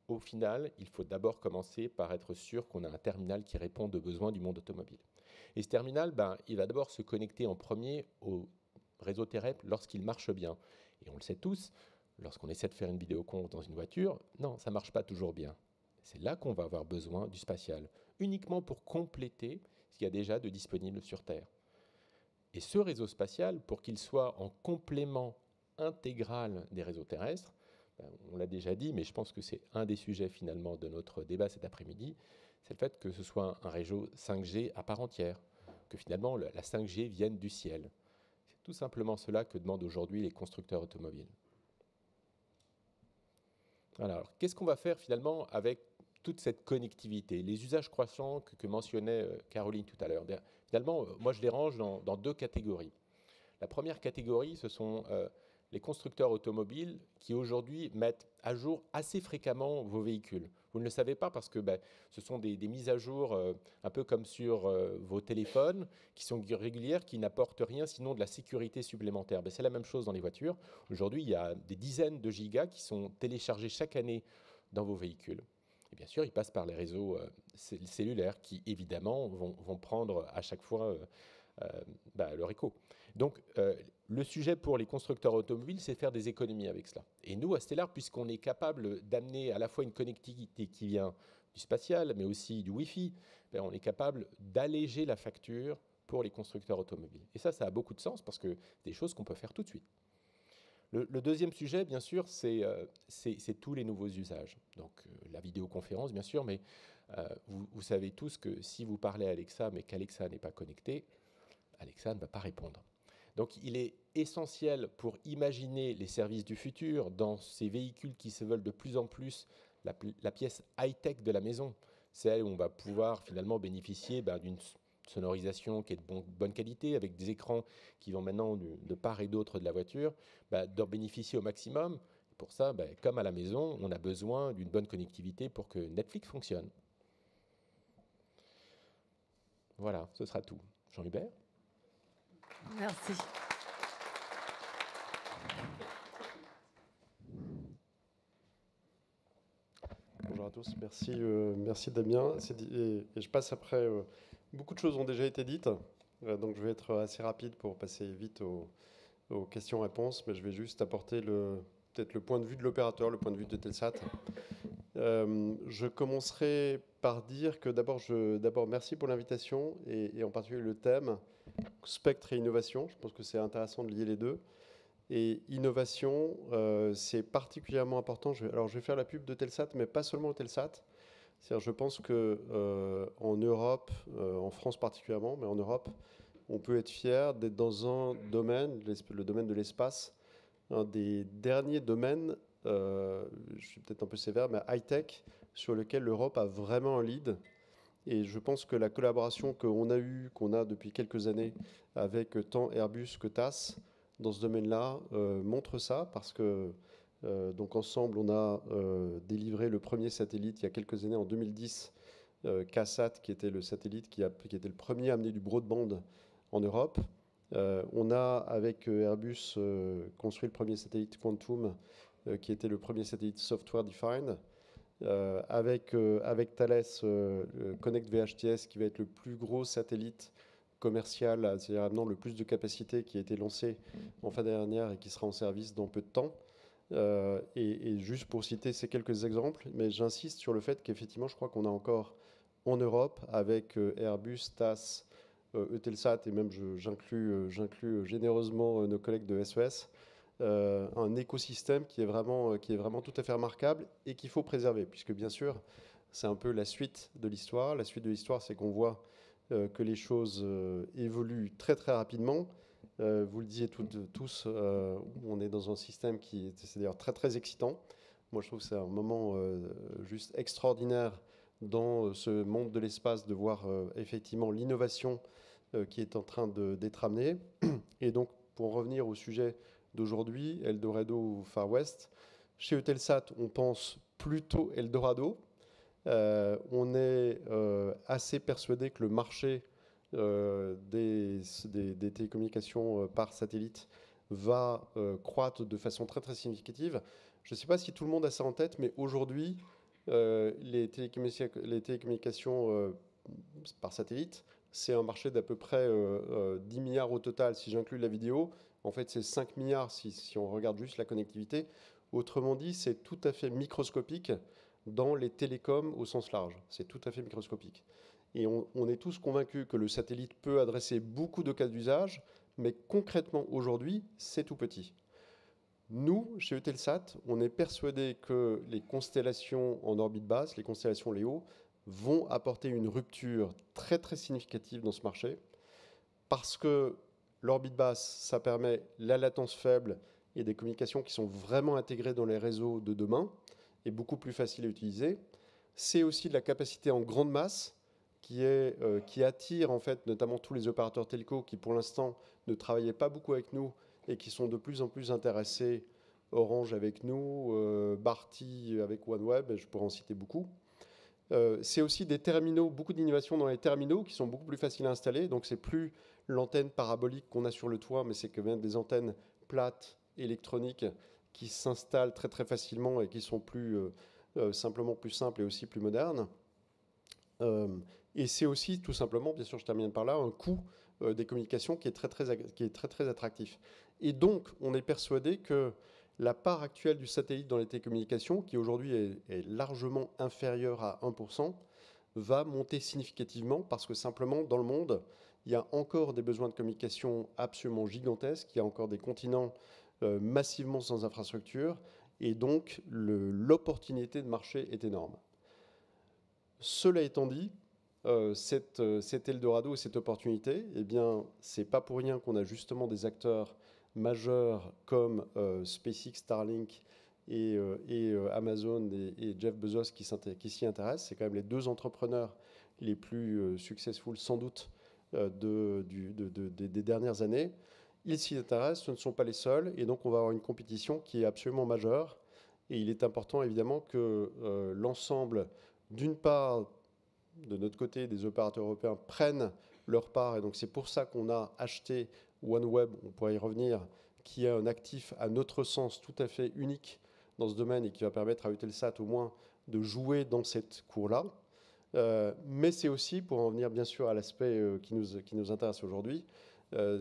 au final, il faut d'abord commencer par être sûr qu'on a un terminal qui répond aux besoins du monde automobile. Et ce terminal, il va d'abord se connecter en premier au réseau terrestre lorsqu'il marche bien. Et on le sait tous, lorsqu'on essaie de faire une vidéoconf dans une voiture, non, ça ne marche pas toujours bien. C'est là qu'on va avoir besoin du spatial, uniquement pour compléter ce qu'il y a déjà de disponible sur Terre. Et ce réseau spatial, pour qu'il soit en complément intégrale des réseaux terrestres. On l'a déjà dit, mais je pense que c'est un des sujets finalement de notre débat cet après-midi, c'est le fait que ce soit un réseau 5G à part entière, que finalement la 5G vienne du ciel. C'est tout simplement cela que demandent aujourd'hui les constructeurs automobiles. Alors, qu'est-ce qu'on va faire finalement avec toute cette connectivité, les usages croissants que mentionnait Caroline tout à l'heure? Finalement, moi je les range dans deux catégories. La première catégorie, ce sont les constructeurs automobiles qui aujourd'hui mettent à jour assez fréquemment vos véhicules. Vous ne le savez pas parce que ce sont des mises à jour un peu comme sur vos téléphones qui sont régulières, qui n'apportent rien sinon de la sécurité supplémentaire. C'est la même chose dans les voitures. Aujourd'hui, il y a des dizaines de gigas qui sont téléchargés chaque année dans vos véhicules. Et bien sûr, ils passent par les réseaux cellulaires qui, évidemment, vont prendre à chaque fois leur écho. Donc, le sujet pour les constructeurs automobiles, c'est de faire des économies avec cela. Et nous, à Stellar, puisqu'on est capable d'amener à la fois une connectivité qui vient du spatial, mais aussi du Wi-Fi, on est capable d'alléger la facture pour les constructeurs automobiles. Et ça a beaucoup de sens parce que c'est des choses qu'on peut faire tout de suite. Le deuxième sujet, bien sûr, c'est tous les nouveaux usages. Donc, la vidéoconférence, bien sûr, mais vous savez tous que si vous parlez à Alexa, mais qu'Alexa n'est pas connecté, Alexa ne va pas répondre. Donc, il est essentiel pour imaginer les services du futur dans ces véhicules qui se veulent de plus en plus la pièce high-tech de la maison, celle où on va pouvoir finalement bénéficier d'une sonorisation qui est de bonne qualité, avec des écrans qui vont maintenant de part et d'autre de la voiture, d'en bénéficier au maximum. Pour ça, comme à la maison, on a besoin d'une bonne connectivité pour que Netflix fonctionne. Voilà, ce sera tout. Jean-Hubert ? Merci. Bonjour à tous, merci Damien. Et je passe après, beaucoup de choses ont déjà été dites, donc je vais être assez rapide pour passer vite aux questions-réponses, mais je vais juste apporter peut-être le point de vue de l'opérateur, le point de vue de Telsat. Je commencerai par dire que d'abord merci pour l'invitation et en particulier le thème spectre et innovation. Je pense que c'est intéressant de lier les deux. Et innovation, c'est particulièrement important. Je vais faire la pub de Telsat, mais pas seulement au Telsat. C'est-à-dire, je pense qu'en Europe, en France particulièrement, mais en Europe, on peut être fier d'être dans un domaine, le domaine de l'espace, un des derniers domaines, je suis peut-être un peu sévère, mais high-tech, sur lequel l'Europe a vraiment un lead. Et je pense que la collaboration qu'on a depuis quelques années avec tant Airbus que TAS, dans ce domaine-là, montre ça, parce que donc ensemble, on a délivré le premier satellite il y a quelques années, en 2010, KSAT, qui était le satellite qui était le premier à amener du broadband en Europe. On a, avec Airbus, construit le premier satellite Quantum, qui était le premier satellite software-defined. Avec Thales, Connect VHTS, qui va être le plus gros satellite commercial, c'est-à-dire amenant le plus de capacité, qui a été lancé en fin d'année dernière et qui sera en service dans peu de temps. Et juste pour citer ces quelques exemples, mais j'insiste sur le fait qu'effectivement, je crois qu'on a encore en Europe, avec Airbus, TAS, Eutelsat, et même j'inclus généreusement nos collègues de SES, un écosystème qui est vraiment tout à fait remarquable et qu'il faut préserver, puisque bien sûr, c'est un peu la suite de l'histoire. La suite de l'histoire, c'est qu'on voit que les choses évoluent très très rapidement. Vous le disiez tous, on est dans un système qui est, c'est d'ailleurs très très excitant. Moi, je trouve que c'est un moment juste extraordinaire dans ce monde de l'espace de voir effectivement l'innovation qui est en train d'être amenée. Et donc, pour revenir au sujet d'aujourd'hui, Eldorado ou Far West, chez Eutelsat, on pense plutôt Eldorado. On est assez persuadé que le marché des télécommunications par satellite va croître de façon très très significative. Je ne sais pas si tout le monde a ça en tête, mais aujourd'hui, les télécommunications par satellite, c'est un marché d'à peu près 10 milliards au total si j'inclus la vidéo. En fait, c'est 5 milliards si on regarde juste la connectivité. Autrement dit, c'est tout à fait microscopique dans les télécoms au sens large. C'est tout à fait microscopique. Et on est tous convaincus que le satellite peut adresser beaucoup de cas d'usage, mais concrètement, aujourd'hui, c'est tout petit. Nous, chez Eutelsat, on est persuadé que les constellations en orbite basse, les constellations LEO, vont apporter une rupture très très significative dans ce marché, parce que l'orbite basse, ça permet la latence faible et des communications qui sont vraiment intégrées dans les réseaux de demain et beaucoup plus faciles à utiliser. C'est aussi de la capacité en grande masse qui attire en fait notamment tous les opérateurs telco qui pour l'instant ne travaillaient pas beaucoup avec nous et qui sont de plus en plus intéressés. Orange avec nous, Bharti avec OneWeb, je pourrais en citer beaucoup. C'est aussi des terminaux, beaucoup d'innovations dans les terminaux qui sont beaucoup plus faciles à installer. Donc c'est plus l'antenne parabolique qu'on a sur le toit, mais c'est que même des antennes plates électroniques qui s'installent très très facilement et qui sont simplement plus simples et aussi plus modernes. Et c'est aussi tout simplement, bien sûr je termine par là, un coût des communications qui est très très attractif. Et donc on est persuadé que la part actuelle du satellite dans les télécommunications, qui aujourd'hui est largement inférieure à 1%, va monter significativement parce que simplement dans le monde, il y a encore des besoins de communication absolument gigantesques, il y a encore des continents massivement sans infrastructure, et donc l'opportunité de marché est énorme. Cela étant dit, cet Eldorado, cette opportunité, eh bien, c'est pas pour rien qu'on a justement des acteurs majeurs comme SpaceX, Starlink et Amazon et Jeff Bezos qui s'y intéressent. C'est quand même les deux entrepreneurs les plus successful sans doute des dernières années. Ils s'y intéressent, ce ne sont pas les seuls, et donc on va avoir une compétition qui est absolument majeure. Et il est important évidemment que l'ensemble, d'une part, de notre côté, des opérateurs européens prennent leur part, et donc c'est pour ça qu'on a acheté OneWeb, on pourrait y revenir, qui est un actif à notre sens tout à fait unique dans ce domaine et qui va permettre à Eutelsat au moins de jouer dans cette cour-là. Mais c'est aussi, pour en venir bien sûr à l'aspect qui nous intéresse aujourd'hui,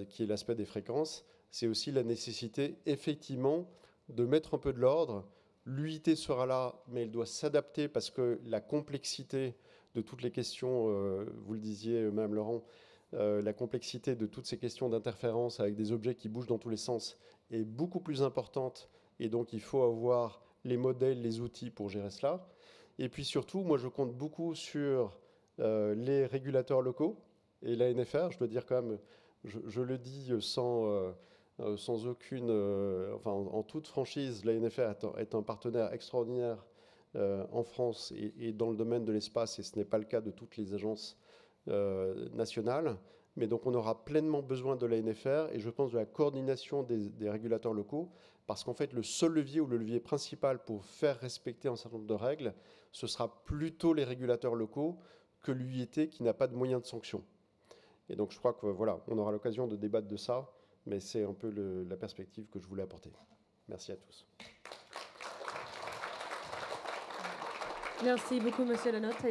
qui est l'aspect des fréquences, c'est aussi la nécessité effectivement de mettre un peu de l'ordre. L'UIT sera là, mais elle doit s'adapter parce que la complexité de toutes les questions, vous le disiez même Laurent, la complexité de toutes ces questions d'interférence avec des objets qui bougent dans tous les sens est beaucoup plus importante et donc il faut avoir les modèles, les outils pour gérer cela. Et puis surtout, moi je compte beaucoup sur les régulateurs locaux et l'ANFR. Je dois dire quand même, je le dis sans aucune, enfin en toute franchise, l'ANFR est un partenaire extraordinaire en France et dans le domaine de l'espace, et ce n'est pas le cas de toutes les agences nationales. Mais donc on aura pleinement besoin de l'ANFR et je pense de la coordination des régulateurs locaux, parce qu'en fait le seul levier ou le levier principal pour faire respecter un certain nombre de règles, ce sera plutôt les régulateurs locaux que l'UIT qui n'a pas de moyens de sanction. Et donc je crois que voilà, on aura l'occasion de débattre de ça, mais c'est un peu la perspective que je voulais apporter. Merci à tous. Merci beaucoup, Monsieur Lenotte,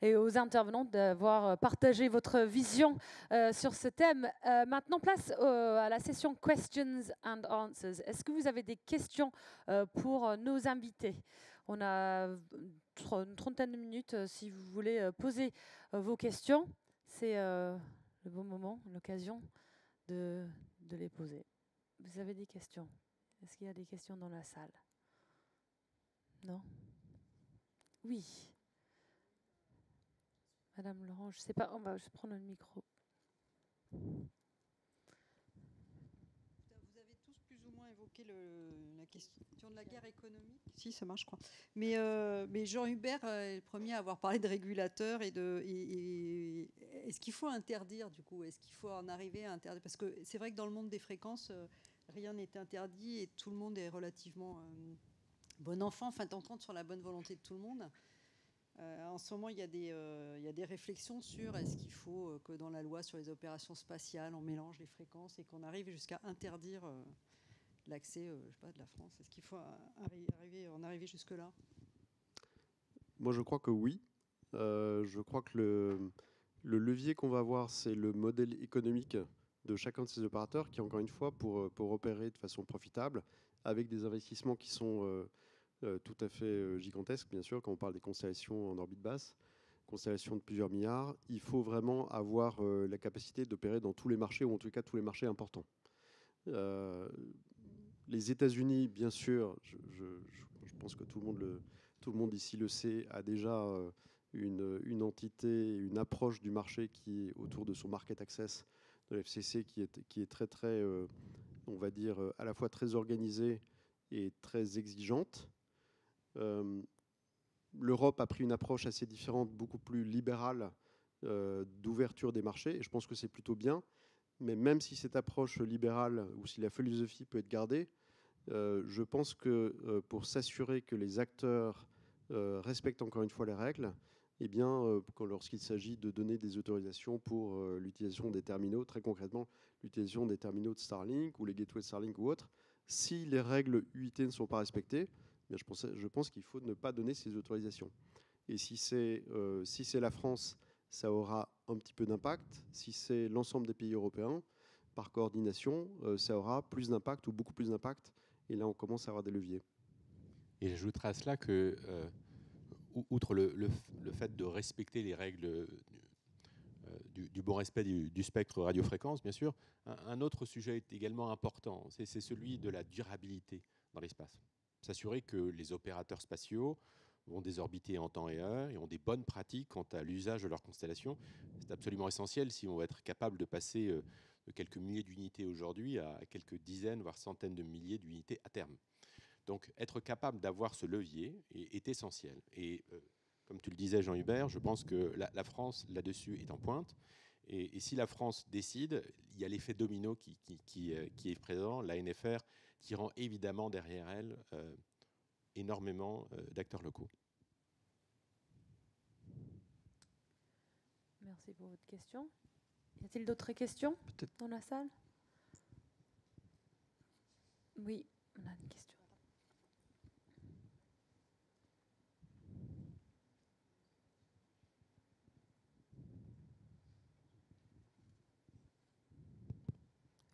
et aux intervenants d'avoir partagé votre vision sur ce thème. Maintenant, place à la session Questions and Answers. Est-ce que vous avez des questions pour nos invités? On a une trentaine de minutes si vous voulez poser vos questions. C'est le bon moment, l'occasion de les poser. Vous avez des questions? Est-ce qu'il y a des questions dans la salle? Non? Oui. Madame Laurent, je ne sais pas, on va prendre le micro. Vous avez tous plus ou moins évoqué la question de la guerre économique. Si, ça marche, je crois. Mais Jean Hubert est le premier à avoir parlé de régulateurs et est-ce qu'il faut interdire, du coup? Est-ce qu'il faut en arriver à interdire? Parce que c'est vrai que dans le monde des fréquences, rien n'est interdit et tout le monde est relativement bon enfant, enfin, on compte sur la bonne volonté de tout le monde. En ce moment, il y a des réflexions sur est-ce qu'il faut que dans la loi sur les opérations spatiales, on mélange les fréquences et qu'on arrive jusqu'à interdire l'accès, je sais pas, de la France. Est-ce qu'il faut en arriver jusque-là? Moi, je crois que oui. Je crois que le levier qu'on va avoir, c'est le modèle économique de chacun de ces opérateurs qui, encore une fois, pour opérer de façon profitable, avec des investissements qui sont tout à fait gigantesques, bien sûr, quand on parle des constellations en orbite basse, constellations de plusieurs milliards, il faut vraiment avoir la capacité d'opérer dans tous les marchés, ou en tout cas tous les marchés importants. les États-Unis, bien sûr, je pense que tout le monde ici le sait, a déjà une entité, une approche du marché qui est autour de son market access de la FCC qui est très, très, on va dire, à la fois très organisée et très exigeante. L'Europe a pris une approche assez différente, beaucoup plus libérale d'ouverture des marchés, et je pense que c'est plutôt bien. Mais même si cette approche libérale ou si la philosophie peut être gardée, je pense que pour s'assurer que les acteurs respectent encore une fois les règles, eh bien, lorsqu'il s'agit de donner des autorisations pour l'utilisation des terminaux, très concrètement l'utilisation des terminaux de Starlink ou les gateways de Starlink ou autres, si les règles UIT ne sont pas respectées, eh bien, je pense qu'il faut ne pas donner ces autorisations. Et si c'est la France, ça aura un petit peu d'impact. Si c'est l'ensemble des pays européens, par coordination, ça aura plus d'impact ou beaucoup plus d'impact. Et là, on commence à avoir des leviers. Et j'ajouterai à cela que, outre le fait de respecter les règles du bon respect du spectre radiofréquence, bien sûr, un autre sujet est également important, c'est celui de la durabilité dans l'espace. S'assurer que les opérateurs spatiaux vont désorbiter en temps et heure et ont des bonnes pratiques quant à l'usage de leur constellation. C'est absolument essentiel si on va être capable de passer de quelques milliers d'unités aujourd'hui à quelques dizaines, voire centaines de milliers d'unités à terme. Donc, être capable d'avoir ce levier est essentiel. Et comme tu le disais, Jean-Hubert, je pense que la France, là-dessus, est en pointe. Et si la France décide, il y a l'effet domino qui est présent, la NFR tirant évidemment derrière elle énormément d'acteurs locaux. Merci pour votre question. Y a-t-il d'autres questions dans la salle? Oui, on a une question.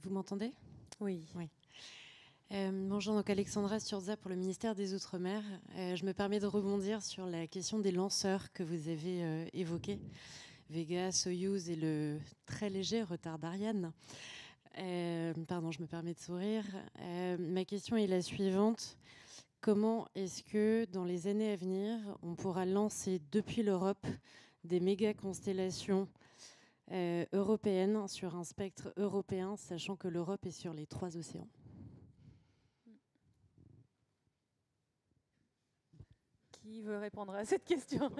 Vous m'entendez? Oui. Oui. Bonjour, donc Alexandra Sturza pour le ministère des Outre-mer. Je me permets de rebondir sur la question des lanceurs que vous avez évoqués, Vega, Soyuz et le très léger retard d'Ariane. Pardon, je me permets de sourire. Ma question est la suivante. Comment est-ce que dans les années à venir, on pourra lancer depuis l'Europe des méga-constellations européennes sur un spectre européen, sachant que l'Europe est sur les 3 océans? Qui veut répondre à cette question?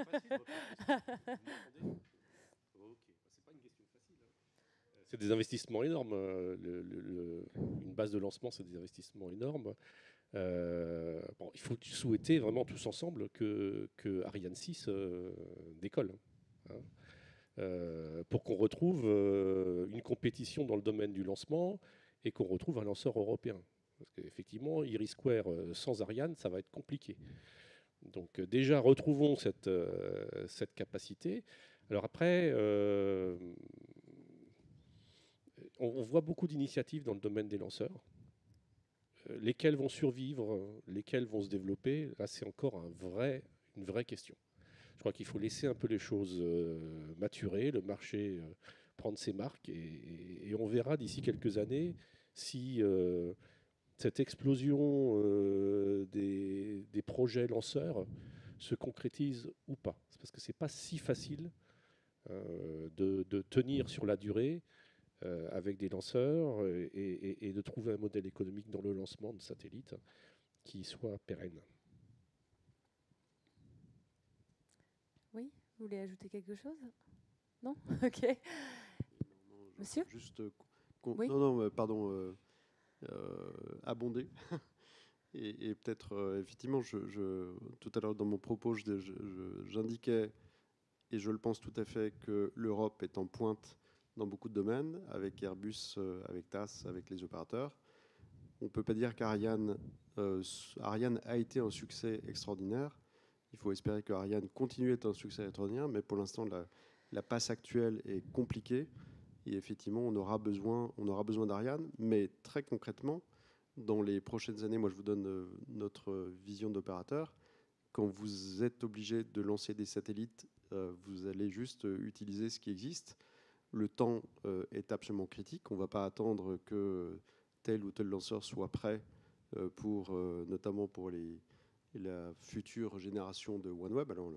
C'est des investissements énormes. Une base de lancement, c'est des investissements énormes. Bon, il faut souhaiter vraiment tous ensemble que Ariane 6 décolle. Pour qu'on retrouve une compétition dans le domaine du lancement et qu'on retrouve un lanceur européen. Parce qu'effectivement, Iris Square sans Ariane, ça va être compliqué. Donc déjà, retrouvons cette capacité. Alors après, on voit beaucoup d'initiatives dans le domaine des lanceurs. Lesquels vont survivre, lesquels vont se développer, là c'est encore une vraie question. Je crois qu'il faut laisser un peu les choses maturer, le marché prendre ses marques, et on verra d'ici quelques années si cette explosion des projets lanceurs se concrétise ou pas. C'est parce que ce n'est pas si facile de tenir sur la durée avec des lanceurs et de trouver un modèle économique dans le lancement de satellites qui soit pérenne. Oui, vous voulez ajouter quelque chose? Non? Ok. Monsieur? Juste, oui. non, pardon, abonder. Et peut-être, effectivement, tout à l'heure dans mon propos, j'indiquais, et je le pense tout à fait, que l'Europe est en pointe dans beaucoup de domaines, avec Airbus, avec TAS, avec les opérateurs. On ne peut pas dire qu'Ariane a été un succès extraordinaire. Il faut espérer que Ariane continue à être un succès extraordinaire, mais pour l'instant, la passe actuelle est compliquée. Et effectivement, on aura besoin d'Ariane. Mais très concrètement, dans les prochaines années, moi je vous donne notre vision d'opérateur. Quand vous êtes obligé de lancer des satellites, vous allez juste utiliser ce qui existe. Le temps est absolument critique. On ne va pas attendre que tel ou tel lanceur soit prêt notamment pour la future génération de OneWeb. Alors,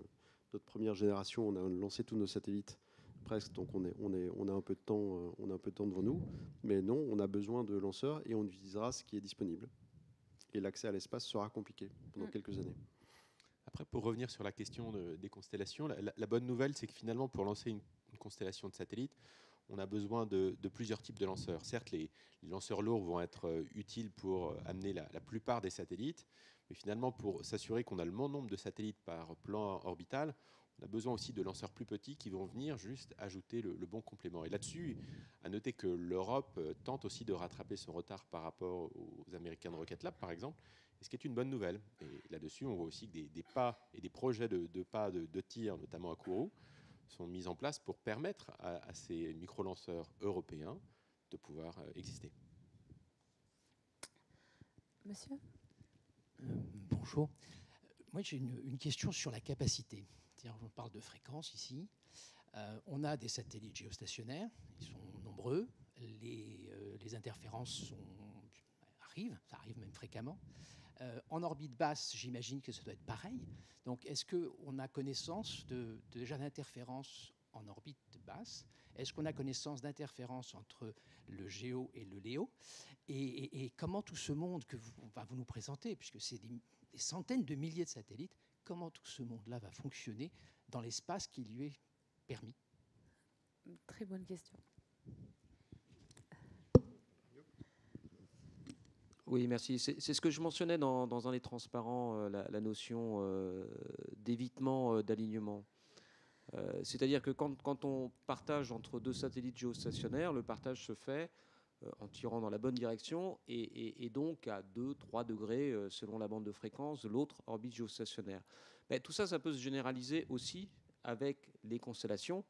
notre première génération, on a lancé tous nos satellites presque, donc on a un peu de temps devant nous. Mais non, on a besoin de lanceurs et on utilisera ce qui est disponible. Et l'accès à l'espace sera compliqué pendant quelques années. Après, pour revenir sur la question des constellations, la bonne nouvelle, c'est que finalement, pour lancer une constellation de satellites, on a besoin de plusieurs types de lanceurs. Certes, les lanceurs lourds vont être utiles pour amener la plupart des satellites, mais finalement, pour s'assurer qu'on a le bon nombre de satellites par plan orbital, on a besoin aussi de lanceurs plus petits qui vont venir juste ajouter le bon complément. Et là-dessus, à noter que l'Europe tente aussi de rattraper son retard par rapport aux Américains de Rocket Lab, par exemple, et ce qui est une bonne nouvelle. Et là-dessus, on voit aussi que des pas et des projets de tir, notamment à Kourou, sont mis en place pour permettre à ces micro-lanceurs européens de pouvoir exister. Monsieur ? Bonjour. Moi, j'ai une question sur la capacité. On parle de fréquence ici. On a des satellites géostationnaires, ils sont nombreux. Les interférences ça arrive même fréquemment. En orbite basse, j'imagine que ça doit être pareil. Donc, est-ce qu'on a connaissance déjà d'interférences en orbite basse? Est-ce qu'on a connaissance d'interférences entre le géo et le léo? Et comment tout ce monde que vous nous présentez, puisque c'est des centaines de milliers de satellites, comment tout ce monde-là va fonctionner dans l'espace qui lui est permis? Très bonne question. Oui, merci. C'est ce que je mentionnais dans un des transparents, la notion d'évitement d'alignement. C'est-à-dire que quand on partage entre deux satellites géostationnaires, le partage se fait en tirant dans la bonne direction et donc à 2-3 degrés selon la bande de fréquence de l'autre orbite géostationnaire. Mais tout ça, ça peut se généraliser aussi avec les constellations.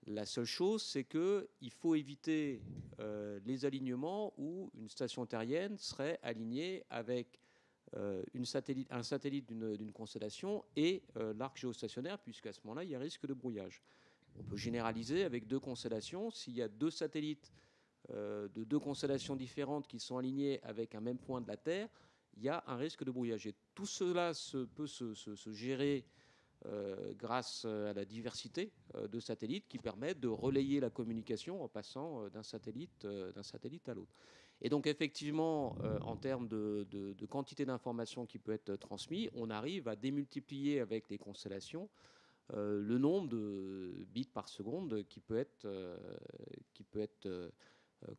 La seule chose, c'est qu'il faut éviter les alignements où une station terrienne serait alignée avec un satellite d'une constellation et l'arc géostationnaire, puisqu'à ce moment-là, il y a un risque de brouillage. On peut généraliser avec deux constellations. S'il y a deux satellites de deux constellations différentes qui sont alignés avec un même point de la Terre, il y a un risque de brouillage. Et tout cela peut se gérer grâce à la diversité de satellites qui permettent de relayer la communication en passant d'un satellite à l'autre. Et donc effectivement, en termes de quantité d'informations qui peut être transmise, on arrive à démultiplier avec les constellations le nombre de bits par seconde qui peut être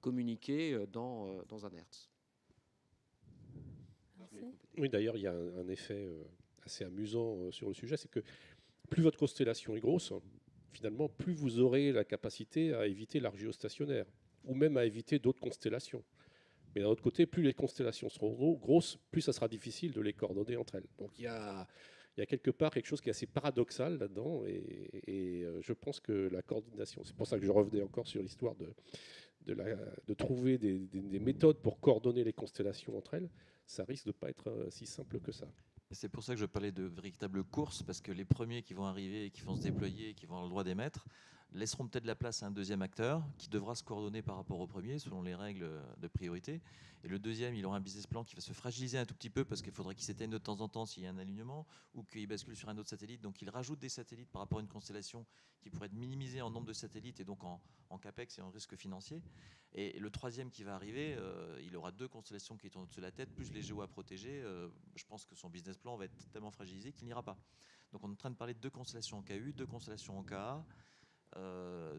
communiqué dans un hertz. Oui, d'ailleurs, il y a un effet assez amusant sur le sujet, c'est que plus votre constellation est grosse, finalement, plus vous aurez la capacité à éviter l'arc géostationnaire, ou même à éviter d'autres constellations. Mais d'un autre côté, plus les constellations seront grosses, plus ça sera difficile de les coordonner entre elles. Donc il y a quelque part quelque chose qui est assez paradoxal là-dedans, et je pense que la coordination, c'est pour ça que je revenais encore sur l'histoire de trouver des méthodes pour coordonner les constellations entre elles, ça risque de ne pas être si simple que ça. C'est pour ça que je parlais de véritable course, parce que les premiers qui vont arriver, qui vont se déployer, qui vont avoir le droit d'émettre, laisseront peut-être la place à un deuxième acteur qui devra se coordonner par rapport au premier selon les règles de priorité. Et le deuxième, il aura un business plan qui va se fragiliser un tout petit peu parce qu'il faudrait qu'il s'éteigne de temps en temps s'il y a un alignement ou qu'il bascule sur un autre satellite. Donc il rajoute des satellites par rapport à une constellation qui pourrait être minimisée en nombre de satellites et donc en capex et en risque financier. Et le troisième qui va arriver, il aura deux constellations qui tournent au-dessus de la tête, plus les géos à protéger. Je pense que son business plan va être tellement fragilisé qu'il n'ira pas. Donc on est en train de parler de deux constellations en KU, deux constellations en KA,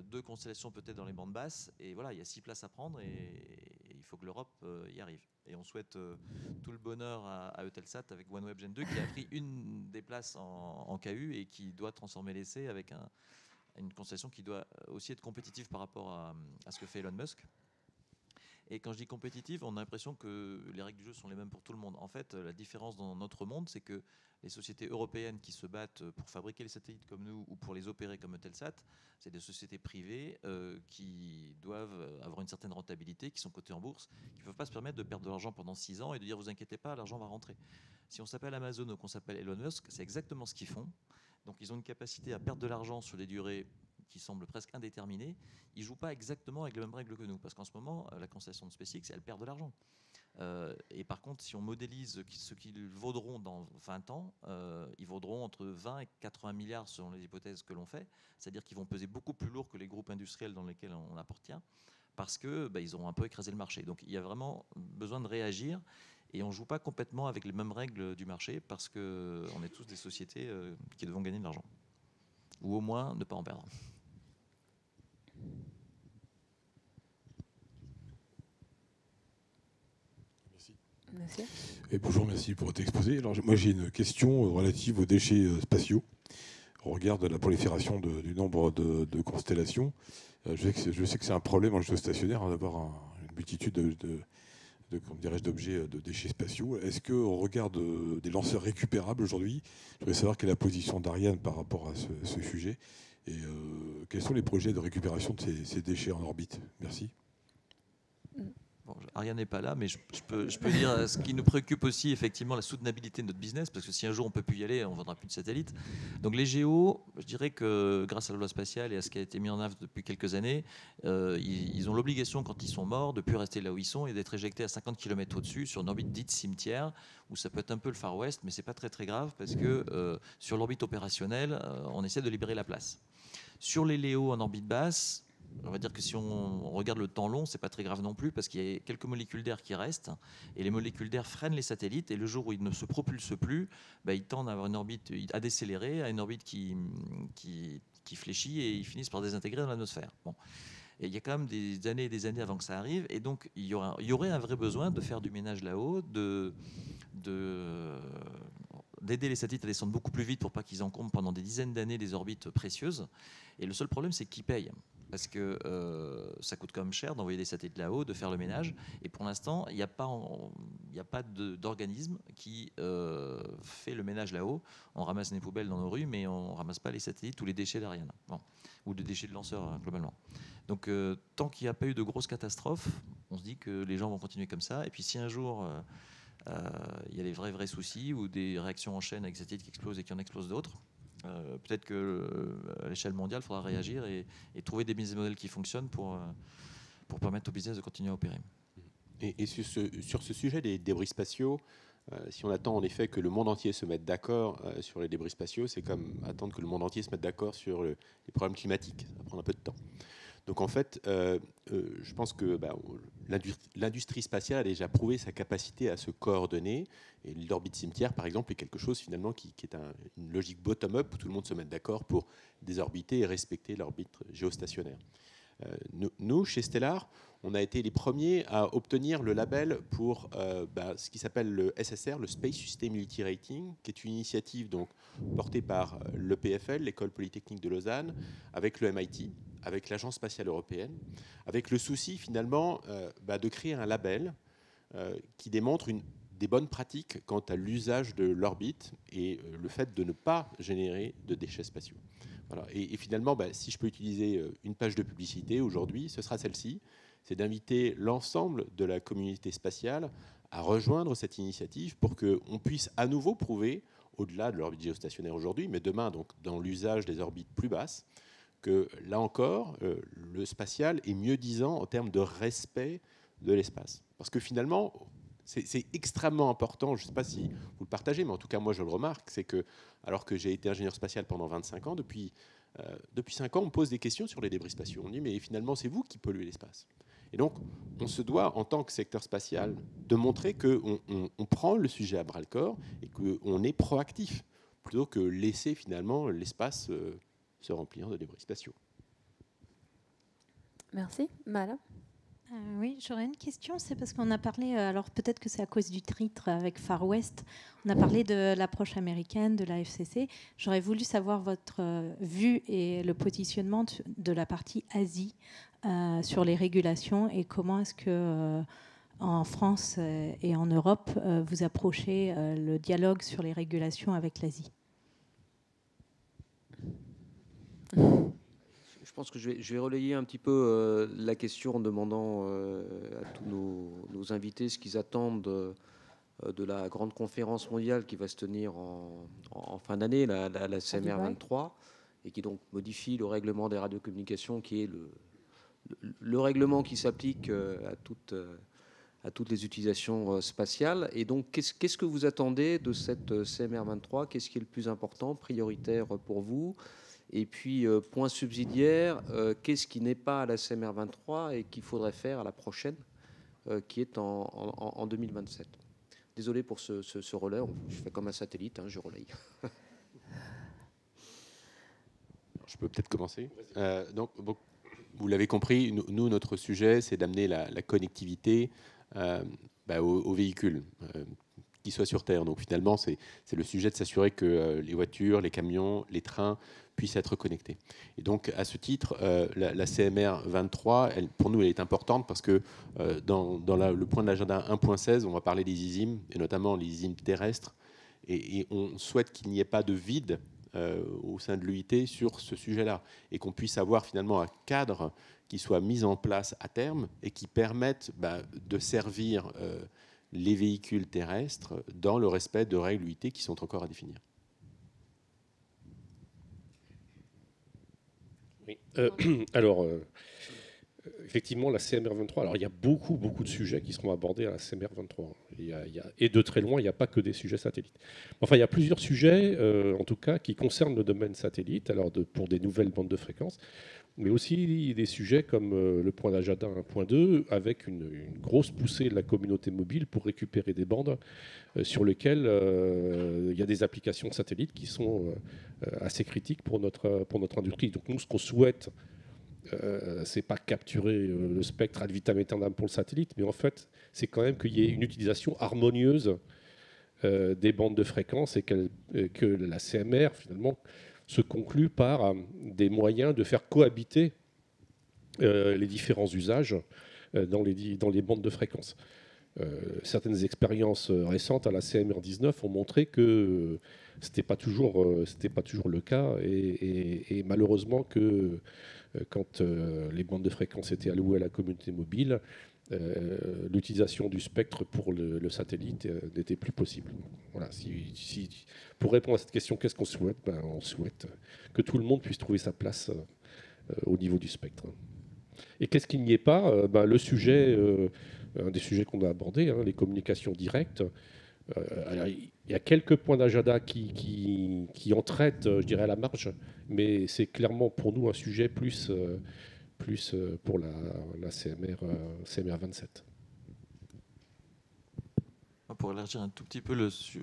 deux constellations peut-être dans les bandes basses. Et voilà, il y a 6 places à prendre et il faut que l'Europe y arrive. Et on souhaite tout le bonheur à Eutelsat avec OneWeb Gen 2 qui a pris une des places en KU et qui doit transformer l'essai avec une constellation qui doit aussi être compétitive par rapport à ce que fait Elon Musk. Et quand je dis compétitive, on a l'impression que les règles du jeu sont les mêmes pour tout le monde. En fait, la différence dans notre monde, c'est que les sociétés européennes qui se battent pour fabriquer les satellites comme nous ou pour les opérer comme Eutelsat, c'est des sociétés privées qui doivent avoir une certaine rentabilité, qui sont cotées en bourse, qui ne peuvent pas se permettre de perdre de l'argent pendant 6 ans et de dire vous inquiétez pas, l'argent va rentrer. Si on s'appelle Amazon ou qu'on s'appelle Elon Musk, c'est exactement ce qu'ils font. Donc ils ont une capacité à perdre de l'argent sur des durées qui semble presque indéterminé, ils ne jouent pas exactement avec les mêmes règles que nous. Parce qu'en ce moment, la constellation de SpaceX, elle perd de l'argent. Et par contre, si on modélise ce qu'ils vaudront dans 20 ans, ils vaudront entre 20 et 80 milliards selon les hypothèses que l'on fait. C'est-à-dire qu'ils vont peser beaucoup plus lourd que les groupes industriels dans lesquels on appartient, parce que ils auront un peu écrasé le marché. Donc il y a vraiment besoin de réagir. Et on ne joue pas complètement avec les mêmes règles du marché, parce qu'on est tous des sociétés qui devons gagner de l'argent. Ou au moins ne pas en perdre. Merci. Et bonjour, merci pour votre exposé. Alors, moi, j'ai une question relative aux déchets spatiaux. On regarde la prolifération du nombre de constellations. Je sais que c'est un problème en géostationnaire d'avoir une multitude d'objets, de déchets spatiaux. Est-ce qu'on regarde des lanceurs récupérables aujourd'hui? Je voudrais savoir quelle est la position d'Ariane par rapport à ce sujet. Et quels sont les projets de récupération de ces déchets en orbite? Merci. Bon, Ariane n'est pas là, mais je peux dire ce qui nous préoccupe aussi, effectivement, la soutenabilité de notre business, parce que si un jour on ne peut plus y aller, on ne vendra plus de satellites. Donc les géos, je dirais que grâce à la loi spatiale et à ce qui a été mis en œuvre depuis quelques années, ils ont l'obligation, quand ils sont morts, de ne plus rester là où ils sont et d'être éjectés à 50 km au-dessus, sur une orbite dite cimetière, où ça peut être un peu le Far West, mais ce n'est pas très très grave, parce que sur l'orbite opérationnelle, on essaie de libérer la place. Sur les LEO en orbite basse, on va dire que si on regarde le temps long, c'est pas très grave non plus, parce qu'il y a quelques molécules d'air qui restent, et les molécules d'air freinent les satellites, et le jour où ils ne se propulsent plus, ils tendent à avoir une orbite à décélérer, à une orbite qui fléchit, et ils finissent par désintégrer dans l'atmosphère. Bon. Et il y a quand même des années et des années avant que ça arrive, et donc il y aurait un vrai besoin de faire du ménage là-haut, d'aider les satellites à descendre beaucoup plus vite pour pas qu'ils encombrent pendant des dizaines d'années des orbites précieuses. Et le seul problème, c'est qui paye. Parce que ça coûte quand même cher d'envoyer des satellites là-haut, de faire le ménage. Et pour l'instant, il n'y a pas d'organisme qui fait le ménage là-haut. On ramasse les poubelles dans nos rues, mais on ne ramasse pas les satellites ou les déchets d'Ariane. Bon. Ou des déchets de lanceurs, globalement. Donc, tant qu'il n'y a pas eu de grosses catastrophes, on se dit que les gens vont continuer comme ça. Et puis, si un jour, il y a des vrais soucis ou des réactions en chaîne avec des satellites qui explosent et qui en explosent d'autres, peut-être qu'à l'échelle mondiale, il faudra réagir et trouver des business models qui fonctionnent pour permettre au business de continuer à opérer. Et sur ce sujet des débris spatiaux, si on attend en effet que le monde entier se mette d'accord sur les débris spatiaux, c'est comme attendre que le monde entier se mette d'accord sur les problèmes climatiques. Ça va prendre un peu de temps. Donc en fait, je pense que l'industrie spatiale a déjà prouvé sa capacité à se coordonner. Et l'orbite cimetière, par exemple, est quelque chose finalement qui est une logique bottom-up où tout le monde se met d'accord pour désorbiter et respecter l'orbite géostationnaire. Nous, chez Stellar, on a été les premiers à obtenir le label pour ce qui s'appelle le SSR, le Space Sustainability Rating, qui est une initiative donc, portée par l'EPFL, l'École Polytechnique de Lausanne, avec le MIT, avec l'Agence spatiale européenne, avec le souci finalement de créer un label qui démontre des bonnes pratiques quant à l'usage de l'orbite et le fait de ne pas générer de déchets spatiaux. Voilà. Et finalement, si je peux utiliser une page de publicité aujourd'hui, ce sera celle-ci. C'est d'inviter l'ensemble de la communauté spatiale à rejoindre cette initiative pour qu'on puisse à nouveau prouver, au-delà de l'orbite géostationnaire aujourd'hui, mais demain donc, dans l'usage des orbites plus basses, que là encore, le spatial est mieux disant en termes de respect de l'espace. Parce que finalement, c'est extrêmement important, je ne sais pas si vous le partagez, mais en tout cas moi je le remarque, c'est que alors que j'ai été ingénieur spatial pendant 25 ans, depuis 5 ans on me pose des questions sur les débris spatiaux. On dit mais finalement c'est vous qui polluez l'espace. Et donc on se doit en tant que secteur spatial de montrer qu'on prend le sujet à bras-le-corps et qu'on est proactif, plutôt que laisser finalement l'espace se remplir de débris spatiaux. Merci. Mala. Oui, j'aurais une question. C'est parce qu'on a parlé, alors peut-être que c'est à cause du titre avec Far West, on a parlé de l'approche américaine, de la FCC. J'aurais voulu savoir votre vue et le positionnement de la partie Asie sur les régulations et comment est-ce que en France et en Europe, vous approchez le dialogue sur les régulations avec l'Asie. Je pense que je vais relayer un petit peu la question en demandant à tous nos invités ce qu'ils attendent de la grande conférence mondiale qui va se tenir en fin d'année, la CMR 23, et qui donc modifie le règlement des radiocommunications, qui est le règlement qui s'applique à toutes les utilisations spatiales. Et donc, qu'est-ce que vous attendez de cette CMR 23 ? Qu'est-ce qui est le plus important, prioritaire pour vous ? Et puis, point subsidiaire, qu'est-ce qui n'est pas à la CMR 23 et qu'il faudrait faire à la prochaine, qui est en 2027 ? Désolé pour ce relais, je fais comme un satellite, je relaye. Je peux peut-être commencer. Donc, vous l'avez compris, nous, notre sujet, c'est d'amener la connectivité aux véhicules qui soient sur Terre. Donc finalement, c'est le sujet de s'assurer que les voitures, les camions, les trains puissent être connectés. Et donc, à ce titre, la CMR 23, pour nous, elle est importante parce que dans le point de l'agenda 1.16, on va parler des ISIM, et notamment les ISIM terrestres, et on souhaite qu'il n'y ait pas de vide au sein de l'UIT sur ce sujet-là, et qu'on puisse avoir finalement un cadre qui soit mis en place à terme et qui permette de servir les véhicules terrestres dans le respect de règles UIT qui sont encore à définir. Oui. Alors, effectivement, la CMR 23, alors il y a beaucoup de sujets qui seront abordés à la CMR 23. Et de très loin, il n'y a pas que des sujets satellites. Enfin, il y a plusieurs sujets, en tout cas, qui concernent le domaine satellite, alors pour des nouvelles bandes de fréquences, mais aussi des sujets comme le point d'agenda 1.2, avec une grosse poussée de la communauté mobile pour récupérer des bandes sur lesquelles il y a des applications satellites qui sont assez critiques pour notre industrie. Donc nous, ce qu'on souhaite, c'est pas capturer le spectre ad vitam aeternam pour le satellite, mais en fait, c'est quand même qu'il y ait une utilisation harmonieuse des bandes de fréquences et que la CMR, finalement, se conclut par des moyens de faire cohabiter les différents usages dans les bandes de fréquences. Certaines expériences récentes à la CMR 19 ont montré que c'était pas toujours le cas, et malheureusement que quand les bandes de fréquences étaient allouées à la communauté mobile, l'utilisation du spectre pour le satellite n'était plus possible. Voilà, pour répondre à cette question, qu'est-ce qu'on souhaite ? On souhaite que tout le monde puisse trouver sa place au niveau du spectre. Et qu'est-ce qu'il n'y ait pas ? Le sujet, un des sujets qu'on a abordés, les communications directes. Alors, il y a quelques points d'agenda qui en traitent, je dirais, à la marge, mais c'est clairement pour nous un sujet plus pour la CMR 27. Pour élargir un tout petit peu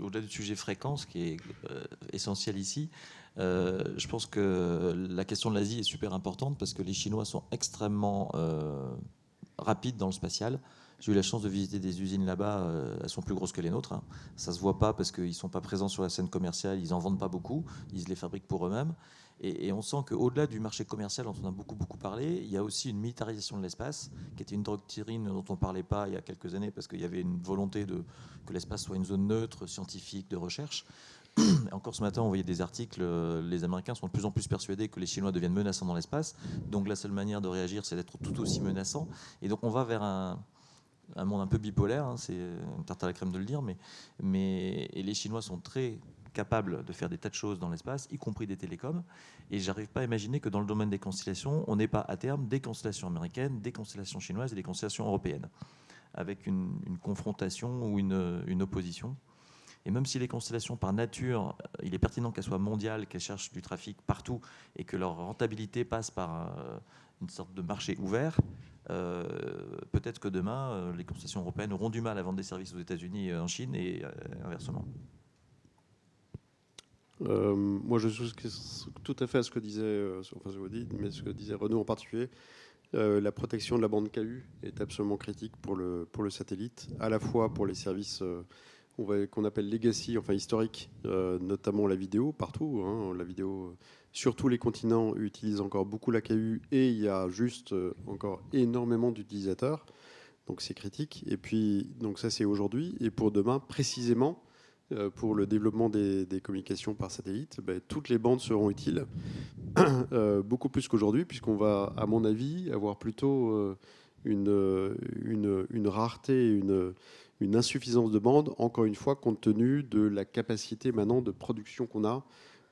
au-delà du sujet fréquence, qui est essentiel ici, je pense que la question de l'Asie est super importante parce que les Chinois sont extrêmement rapides dans le spatial. J'ai eu la chance de visiter des usines là-bas, elles sont plus grosses que les nôtres. Ça ne se voit pas parce qu'ils ne sont pas présents sur la scène commerciale, ils n'en vendent pas beaucoup, ils les fabriquent pour eux-mêmes. Et on sent qu'au-delà du marché commercial dont on a beaucoup parlé, il y a aussi une militarisation de l'espace, qui était une doctrine dont on ne parlait pas il y a quelques années, parce qu'il y avait une volonté que l'espace soit une zone neutre, scientifique, de recherche. Et encore ce matin, on voyait des articles, les Américains sont de plus en plus persuadés que les Chinois deviennent menaçants dans l'espace. Donc la seule manière de réagir, c'est d'être tout aussi menaçant. Et donc on va vers un monde un peu bipolaire, c'est une tarte à la crème de le dire, mais les Chinois sont très capables de faire des tas de choses dans l'espace, y compris des télécoms, et j'arrive pas à imaginer que dans le domaine des constellations, on n'ait pas à terme des constellations américaines, des constellations chinoises et des constellations européennes, avec une confrontation ou une opposition. Et même si les constellations, par nature, il est pertinent qu'elles soient mondiales, qu'elles cherchent du trafic partout, et que leur rentabilité passe par une sorte de marché ouvert, peut-être que demain, les constellations européennes auront du mal à vendre des services aux États-Unis et en Chine, et inversement. Moi, je souscris tout à fait à ce que disait, mais ce que disait Renaud en particulier. La protection de la bande KU est absolument critique pour le satellite, à la fois pour les services qu'on appelle legacy, enfin historiques, notamment la vidéo partout. La vidéo sur tous les continents utilise encore beaucoup la KU, et il y a juste encore énormément d'utilisateurs. Donc c'est critique. Et puis donc ça c'est aujourd'hui, et pour demain précisément. Pour le développement des communications par satellite, toutes les bandes seront utiles, beaucoup plus qu'aujourd'hui, puisqu'on va, à mon avis, avoir plutôt une rareté, une insuffisance de bandes, encore une fois, compte tenu de la capacité maintenant de production qu'on a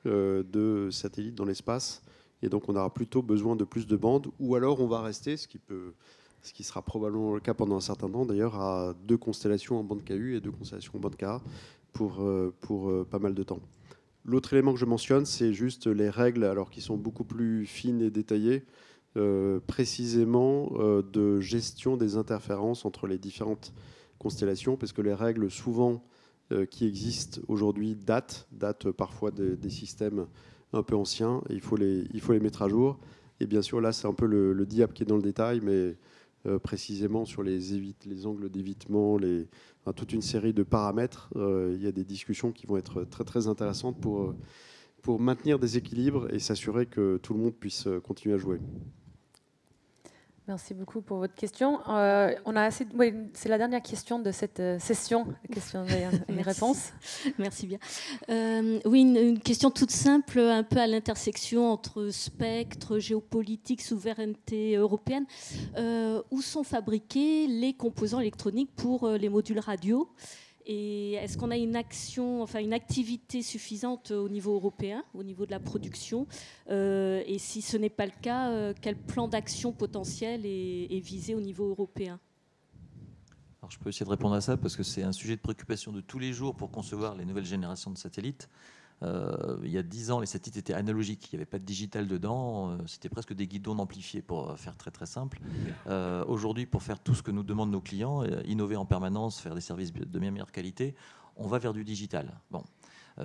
de satellites dans l'espace. Et donc, on aura plutôt besoin de plus de bandes, ou alors on va rester, ce qui sera probablement le cas pendant un certain temps d'ailleurs, à 2 constellations en bande KU et 2 constellations en bande KA pour pas mal de temps. L'autre élément que je mentionne, c'est juste les règles, alors qui sont beaucoup plus fines et détaillées, précisément de gestion des interférences entre les différentes constellations, parce que les règles souvent qui existent aujourd'hui datent parfois des systèmes un peu anciens, et il faut les mettre à jour. Et bien sûr, là, c'est un peu le diable qui est dans le détail, mais précisément sur les angles d'évitement, toute une série de paramètres, il y a des discussions qui vont être très, très intéressantes pour maintenir des équilibres et s'assurer que tout le monde puisse continuer à jouer. Merci beaucoup pour votre question. C'est la dernière question de cette session, question et réponses. Merci bien. Oui, une question toute simple, un peu à l'intersection entre spectre, géopolitique, souveraineté européenne. Où sont fabriqués les composants électroniques pour les modules radio ? Et est-ce qu'on a une activité suffisante au niveau européen, au niveau de la production ? Et si ce n'est pas le cas, quel plan d'action potentiel est visé au niveau européen ? Alors, je peux essayer de répondre à ça parce que c'est un sujet de préoccupation de tous les jours pour concevoir les nouvelles générations de satellites. Il y a 10 ans, les satellites étaient analogiques, il n'y avait pas de digital dedans, c'était presque des guidons amplifiés pour faire très très simple. Aujourd'hui, pour faire tout ce que nous demandent nos clients, innover en permanence, faire des services de meilleure qualité, on va vers du digital. Bon.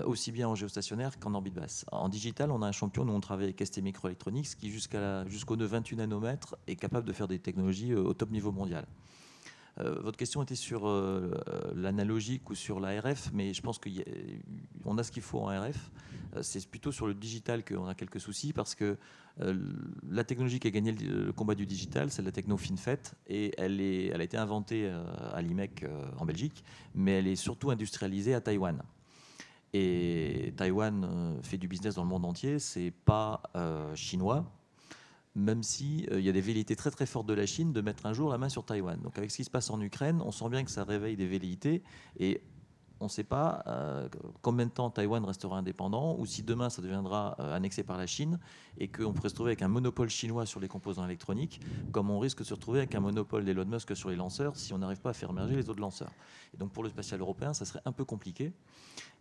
Aussi bien en géostationnaire qu'en orbite basse. En digital, on a un champion, nous on travaille avec ST Microelectronics qui jusqu'au nœud 28 nanomètres est capable de faire des technologies au top niveau mondial. Votre question était sur l'analogique ou sur la RF, mais je pense qu'on a ce qu'il faut en RF. C'est plutôt sur le digital qu'on a quelques soucis parce que la technologie qui a gagné le combat du digital, c'est la techno FinFET et elle a été inventée à l'IMEC en Belgique, mais elle est surtout industrialisée à Taïwan. Et Taïwan fait du business dans le monde entier, c'est pas chinois. Même s'il y a des velléités très très fortes de la Chine de mettre un jour la main sur Taïwan. Donc avec ce qui se passe en Ukraine, on sent bien que ça réveille des velléités et on ne sait pas combien de temps Taïwan restera indépendant ou si demain ça deviendra annexé par la Chine et qu'on pourrait se trouver avec un monopole chinois sur les composants électroniques, comme on risque de se retrouver avec un monopole d'Elon Musk sur les lanceurs si on n'arrive pas à faire émerger les autres lanceurs. Et donc pour le spatial européen, ça serait un peu compliqué.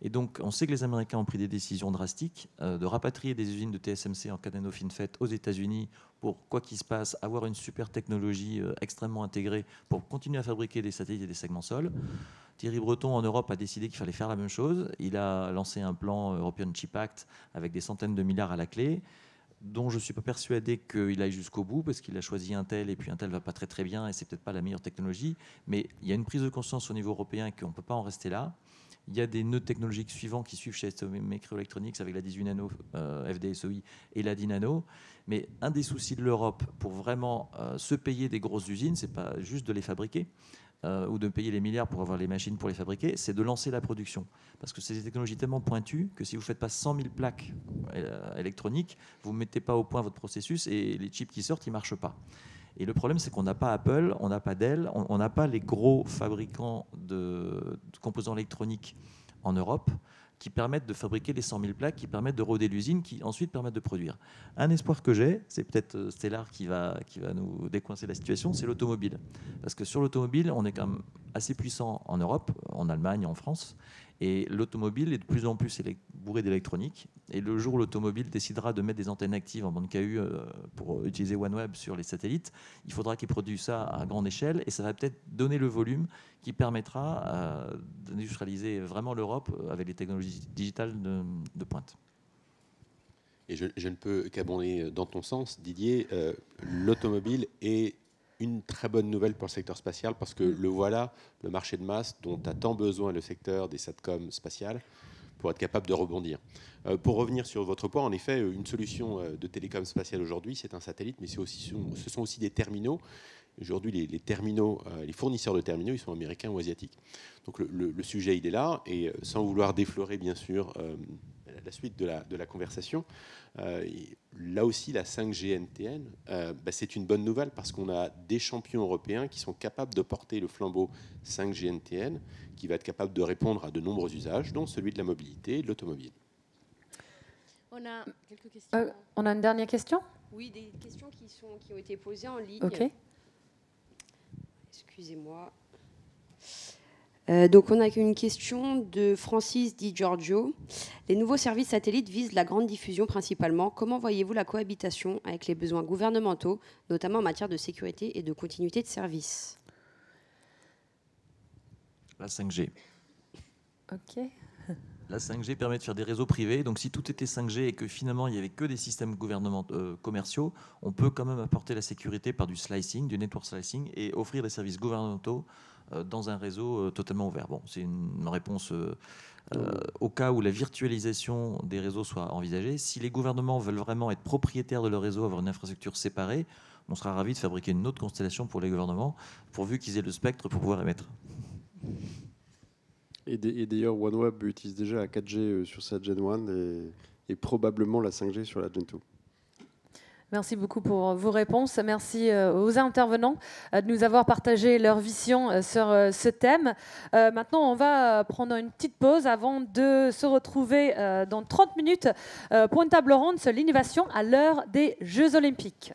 Et donc on sait que les Américains ont pris des décisions drastiques de rapatrier des usines de TSMC en Cadeno FinFET aux États-Unis pour, quoi qu'il se passe, avoir une super technologie extrêmement intégrée pour continuer à fabriquer des satellites et des segments sol. Thierry Breton, en Europe, a décidé qu'il fallait faire la même chose. Il a lancé un plan European Chip Act avec des centaines de milliards à la clé, dont je ne suis pas persuadé qu'il aille jusqu'au bout, parce qu'il a choisi Intel, et puis Intel ne va pas très très bien, et c'est peut-être pas la meilleure technologie. Mais il y a une prise de conscience au niveau européen qu'on ne peut pas en rester là. Il y a des nœuds technologiques suivants qui suivent chez ST Microelectronics avec la 18 nano FDSOI et la 10 nano. Mais un des soucis de l'Europe pour vraiment se payer des grosses usines, ce n'est pas juste de les fabriquer, ou de payer les milliards pour avoir les machines pour les fabriquer, c'est de lancer la production. Parce que c'est des technologies tellement pointues que si vous ne faites pas 100 000 plaques électroniques, vous ne mettez pas au point votre processus et les chips qui sortent, ils ne marchent pas. Et le problème, c'est qu'on n'a pas Apple, on n'a pas Dell, on n'a pas les gros fabricants de composants électroniques en Europe qui permettent de fabriquer les 100 000 plaques, qui permettent de roder l'usine, qui ensuite permettent de produire. Un espoir que j'ai, c'est peut-être Stellar qui va nous décoincer la situation, c'est l'automobile. Parce que sur l'automobile, on est quand même assez puissant en Europe, en Allemagne, en France, et l'automobile est de plus en plus bourré d'électronique. Et le jour où l'automobile décidera de mettre des antennes actives en bande KU pour utiliser OneWeb sur les satellites, il faudra qu'ils produisent ça à grande échelle et ça va peut-être donner le volume qui permettra d'industrialiser vraiment l'Europe avec les technologies digitales de pointe. Et je ne peux qu'abonder dans ton sens, Didier. L'automobile est une très bonne nouvelle pour le secteur spatial parce que le voilà, le marché de masse dont a tant besoin le secteur des satcoms spatiales pour être capable de rebondir. Pour revenir sur votre point, en effet, une solution de télécom spatiale aujourd'hui, c'est un satellite, mais ce sont aussi des terminaux. Aujourd'hui, les terminaux, les fournisseurs de terminaux, ils sont américains ou asiatiques. Donc le sujet, il est là, et sans vouloir déflorer, bien sûr, la suite de la conversation, là aussi, la 5G NTN, c'est une bonne nouvelle parce qu'on a des champions européens qui sont capables de porter le flambeau 5G NTN, qui va être capable de répondre à de nombreux usages, dont celui de la mobilité et de l'automobile. On a quelques questions. On a une dernière question? Oui, des questions qui ont été posées en ligne. Ok. Excusez-moi. Donc on a une question de Francis Di Giorgio. Les nouveaux services satellites visent la grande diffusion principalement. Comment voyez-vous la cohabitation avec les besoins gouvernementaux, notamment en matière de sécurité et de continuité de service? La 5G. Ok. La 5G permet de faire des réseaux privés. Donc si tout était 5G et que finalement il n'y avait que des systèmes commerciaux, on peut quand même apporter la sécurité par du slicing, du network slicing, et offrir des services gouvernementaux dans un réseau totalement ouvert. Bon, c'est une réponse au cas où la virtualisation des réseaux soit envisagée. Si les gouvernements veulent vraiment être propriétaires de leur réseau, avoir une infrastructure séparée, on sera ravis de fabriquer une autre constellation pour les gouvernements, pourvu qu'ils aient le spectre pour pouvoir émettre. Et d'ailleurs, OneWeb utilise déjà la 4G sur sa Gen 1 et probablement la 5G sur la Gen 2. Merci beaucoup pour vos réponses. Merci aux intervenants de nous avoir partagé leur vision sur ce thème. Maintenant, on va prendre une petite pause avant de se retrouver dans 30 minutes pour une table ronde sur l'innovation à l'heure des Jeux Olympiques.